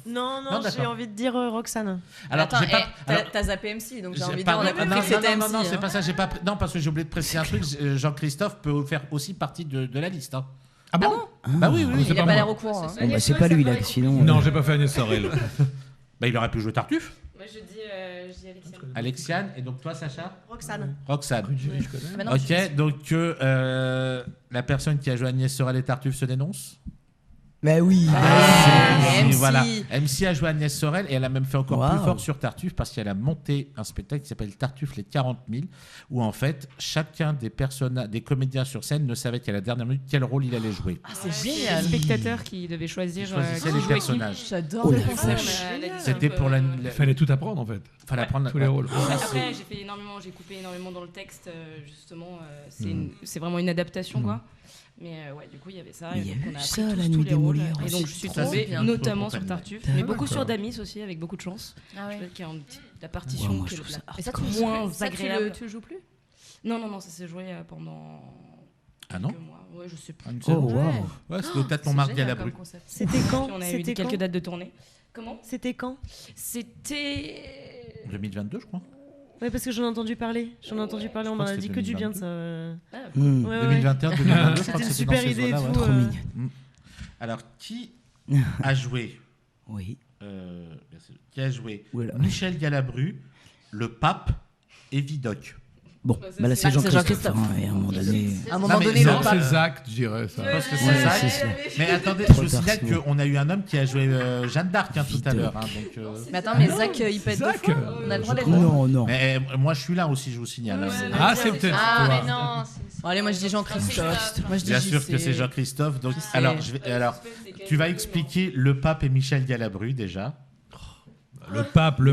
Non, Non, j'ai d'accord. envie de dire Roxane. Alors, Attends, j'ai pas. alors, t'as zappé MC, donc j'ai j'ai- envie de dire, pardon, on a compris non, que c'était non, MC. non, c'est hein. pas ça. J'ai pas. Non, parce que j'ai oublié de préciser un truc. Jean-Christophe peut faire aussi partie de la liste. Hein. Ah bon? Bah oui, oui. Il pas a pas moi. l'air au courant. hein. Bon, bah, c'est pas lui là, sinon. Non, j'ai pas fait Agnès Sorel. Bah, il aurait pu jouer Tartuffe. Moi, je dis Alexia. Alexiane, et donc toi, Sacha. Roxane. Roxane. Je connais. Ah bah non, je suis- Ok, donc la personne qui a joué Agnès Sorel et Tartuffe se dénonce. Bah oui. Ah, MC. Voilà. MC a joué Agnès Sorel et elle a même fait encore Waouh. plus fort sur Tartuffe parce qu'elle a monté un spectacle qui s'appelle Tartuffe les 40 000 où en fait chacun des comédiens sur scène ne savait qu'à la dernière minute quel rôle il allait jouer. Ah, c'est Les génial. spectateurs qui devaient choisir Ils choisissaient qui les jouait qui. personnages. J'adore Oh le la concept. C'était pour la. Il fallait tout apprendre en fait. Fallait apprendre Tous les rôles. Après, j'ai fait énormément, j'ai coupé énormément dans le texte, justement. C'est vraiment une adaptation, quoi. Mais ouais, du coup, il y avait ça. Mais Et il y donc, a on a eu appris ça, tous la tous nuit les des rôles. Molières Et aussi. donc, je suis Trop tombée bien. notamment Trop sur bien. Tartuffe, mais beaucoup sur D'accord. Damis aussi, avec beaucoup de chance. Ah ouais. Qui est la Ouais, partition moi, qui je est trouve ça Et ça, tu moins ça, agréable. tu le joues plus Non, ça s'est joué pendant Ah non. quelques mois. Ouais, je sais plus. Oh waouh. Ouais, c'était peut-être mon C'est Marc génial Galabru. comme concept. C'était quand On a eu C'était quelques quand dates de tournée. Comment C'était quand C'était. 2022, je crois. Ouais, parce que j'en ai entendu parler. J'en ai entendu parler, Je on crois m'en a que dit c'était que du bien de 2022. ça. Hmm. Ouais, ouais. 2021, 2022, je C'était crois que une c'était dans super ces idée et eaux-là, tout. Trop mignonne. Alors, qui a joué Oui. merci. Qui a joué Voilà. Michel Galabru, le pape et Vidocq. Bon, bah là c'est c'est Jean-Christophe. Jean-Christophe. hein, et à un moment donné. À un moment Non, mais donné, non, le Non, pape. c'est Zach, je dirais ça. Je pense que c'est Ouais, ça. c'est ça. Mais attendez, Trop je vous tard, signale sinon. qu'on a eu un homme qui a joué Jeanne d'Arc tout à Vidocq. l'heure. Hein, donc, Mais attends, mais Zach, il peut être deux Zach, fois. On a le droit d'être deux. Non, non. mais moi, je suis là aussi, je vous signale. hein. Ah, c'est peut-être Ah, toi. mais non. c'est- Bon, allez, moi je dis Jean-Christophe. Moi je dis Bien sûr JC. que c'est Jean-Christophe. Donc, JC. alors, tu vas expliquer le pape et Michel Galabru déjà. Le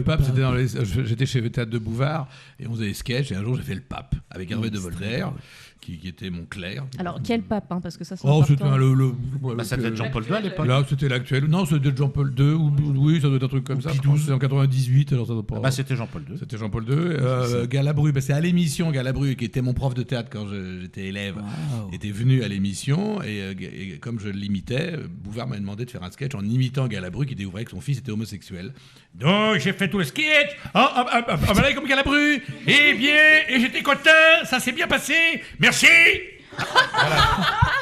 pape, c'était dans les... J'étais chez le théâtre de Bouvard et on faisait des sketchs et un jour j'ai fait le pape avec Hervé de Voltaire qui était mon clerc. Alors, quel pape, hein, parce que ça c'est Oh, c'était important. Bah, ça devait être Jean-Paul II à l'époque. Là, c'était l'actuel. Non, c'était Jean-Paul II. Oui, ça doit être un truc comme ça. Pie Je pense que XII. c'est en 98, alors ça doit pas. Bah, c'était Jean-Paul II. C'était Jean-Paul II. Galabru, bah, c'est à l'émission Galabru, qui était mon prof de théâtre quand j'étais élève, Waouh. était venu à l'émission et comme je l'imitais, Bouvard m'a demandé de faire un sketch en imitant Galabru qui découvrait que son fils était homosexuel. Donc j'ai fait tout le sketch. Voilà comme Galabru. Eh bien, et j'étais content, ça s'est bien passé. Merci.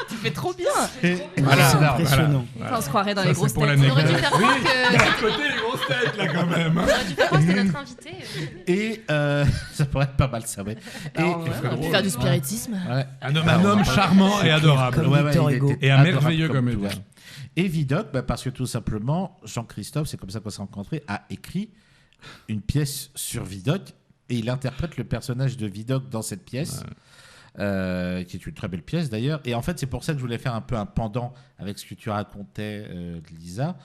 Tu fais trop bien. Voilà, C'est voilà, impressionnant. Enfin, on se croirait dans Ça, les c'est grosses pour têtes. l'anecdote. On aurait dû faire croire que. À côté les grosses têtes là quand même. On aurait dû faire croire que c'était notre invité. Et ça pourrait être pas mal, ça, ouais. Et, Alors, ouais, on aurait pu faire du spiritisme. ouais. Un homme charmant et adorable. Comme Victor il Hugo. était Et un adorable merveilleux comme comédien. tout, ouais. Et Vidocq, bah, parce que tout simplement, Jean-Christophe, c'est comme ça qu'on s'est rencontrés, a écrit une pièce sur Vidocq et il interprète le personnage de Vidocq dans cette pièce. Qui est une très belle pièce d'ailleurs. Et en fait, c'est pour ça que je voulais faire un peu un pendant avec ce que tu racontais, Lisa,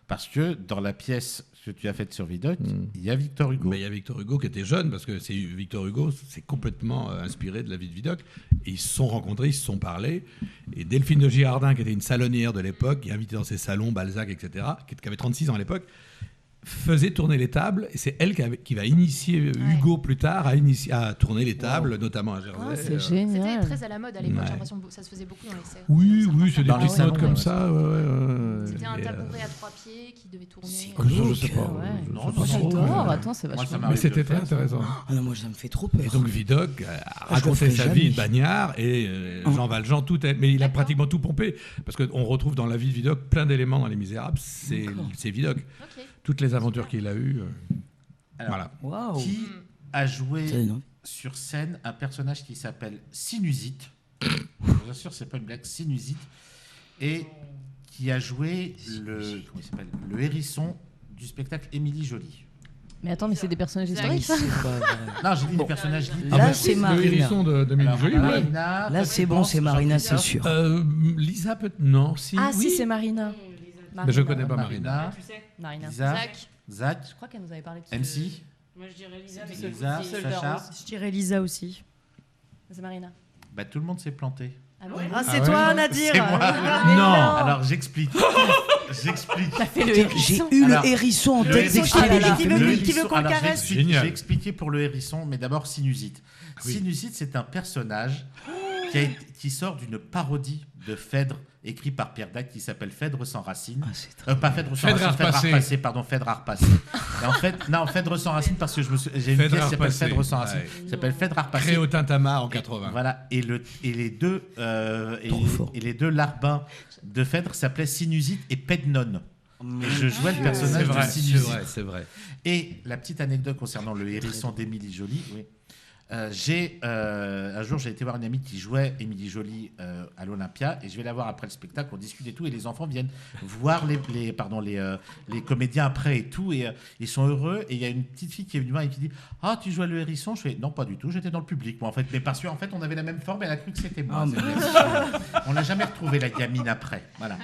parce que dans la pièce que tu as faites sur Vidocq, il y a Victor Hugo. Il y a Victor Hugo qui était jeune, parce que Victor Hugo s'est complètement inspiré de la vie de Vidocq. Et ils se sont rencontrés, ils se sont parlé. Et Delphine de Girardin, qui était une salonnière de l'époque, qui invitait dans ses salons Balzac, etc., qui avait 36 ans à l'époque, faisait tourner les tables. Et c'est elle qui va initier Hugo plus tard à tourner les tables, notamment à Jersey. C'est C'était génial. très à la mode à l'époque, j'ai l'impression que ça se faisait beaucoup dans les séries. Oui, c'est des Dans les petites salons, notes comme ouais. ça. C'était un tabouret à 3 pieds qui devait tourner. Je sais pas. Ouais. Je sais Non, pas trop, J'adore, mais- attends, c'est Moi, ça vachement. m'arrive Mais c'était de très faire, ça. intéressant. Ah non, moi, ça me fait trop peur. Et donc Vidocq a je le raconté ferai sa jamais. vie de bagnard et Jean Valjean, mais il a pratiquement tout pompé. Parce qu'on retrouve dans la vie de Vidocq plein d'éléments dans Les Misérables. C'est Vidocq. Ok. Toutes les aventures qu'il a eues. Alors, Voilà. Waouh. Qui a joué C'est énorme. sur scène un personnage qui s'appelle Sinusite. Je vous assure, c'est pas une blague, Sinusite. Et qui a joué le hérisson du spectacle Émilie Jolie. Mais attends, mais c'est des personnages Zach. historiques, ça C'est pas vrai. Non, j'ai dit des personnages littéraires. Là, c'est Le Marina. hérisson de Mélie Alors, Jolie, ouais. Marina, Là, toi, c'est tu bon, penses, c'est Marina, c'est Jean-Christophe sûr. Lisa peut non, si. Ah, oui. si, c'est Marina. Mais je connais pas Marina. Marina, Tu sais, Marina. Lisa, Zach. Zach, Je crois qu'elle nous avait parlé de ce. MC, moi je dirais Lisa. C'est mais Lisa, c'est- Sacha. Je dirais Lisa aussi. C'est Marina. Bah, tout le monde s'est planté. Ah bon Ah, c'est ouais toi, Nadir. C'est moi. Mais Non, alors j'explique. J'explique. T'as fait le J'ai hérisson. eu Alors, le hérisson en Le tête hérisson, dès que je t'ai ah là déjà là. fait Qui le veut- hérisson. qui veut qu'on le Alors, caresse Génial. j'ai expliqué pour le hérisson, mais d'abord Sinusite. Oui. Sinusite, c'est un personnage qui sort d'une parodie de Phèdre, écrit par Pierre Dac, qui s'appelle Phèdre sans racines. Ah, c'est très- Pas Phèdre sans Phèdre racines, Phèdre Harpacé. Harpacé, pardon, Phèdre Harpacé. Et en fait, non, Phèdre sans racines, parce que j'ai une Phèdre pièce qui s'appelle Harpacé, Phèdre sans racines. ouais. Ça s'appelle Phèdre Harpacé. Créé au Tintamarre en 80. Voilà, et les deux Trop fort. et les deux larbins de Phèdre s'appelaient Sinusite et Pednone. Et je jouais le C'est personnage vrai, de c'est Sinusite. vrai, c'est vrai. Et la petite anecdote concernant le hérisson d'Émilie Jolie, oui. Un jour, j'ai été voir une amie qui jouait Émilie Jolie à l'Olympia, et je vais la voir après le spectacle, on discute et tout, et les enfants viennent voir les comédiens après et tout, et ils sont heureux, et il y a une petite fille qui est venue voir et qui dit « Ah, tu jouais le hérisson ?» Je fais « Non, pas du tout, j'étais dans le public, moi, en fait. » Mais parce qu'en fait, on avait la même forme, elle a cru que c'était moi. Ah, mais On l'a jamais retrouvé, la gamine, après. Voilà.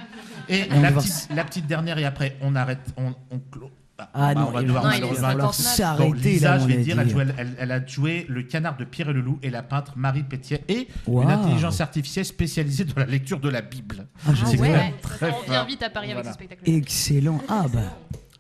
Et on va la petite dernière, et après, on arrête, on clôt. Ah non, on va il devoir va malheureusement falloir s'arrêter Bon, Lisa, là, je mon vais dire, Nadir. elle a joué le canard de Pierre et le loup et la peintre Marie Pétier et Waouh. une intelligence artificielle spécialisée dans la lecture de la Bible. Ah, je Ah sais C'est ouais, quand même ça, on vient vite à Paris avec Voilà. ce spectacle. Excellent. Ah bah.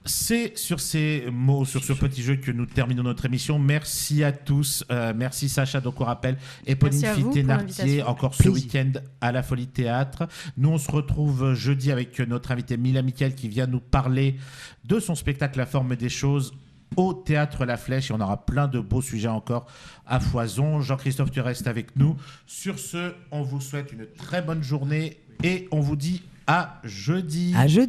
C'est sur ces mots, sur ce petit jeu que nous terminons notre émission. Merci à tous. Merci Sacha, donc on rappelle, et Pauline Merci à vous pour Fittenartier, l'invitation. encore ce Plaisir. week-end à la Folie Théâtre. Nous, on se retrouve jeudi avec notre invité Mila Miquel qui vient nous parler de son spectacle La Forme des Choses au Théâtre La Flèche. Et on aura plein de beaux sujets encore à foison. Jean-Christophe, tu restes avec nous. Sur ce, on vous souhaite une très bonne journée et on vous dit à jeudi. À jeudi.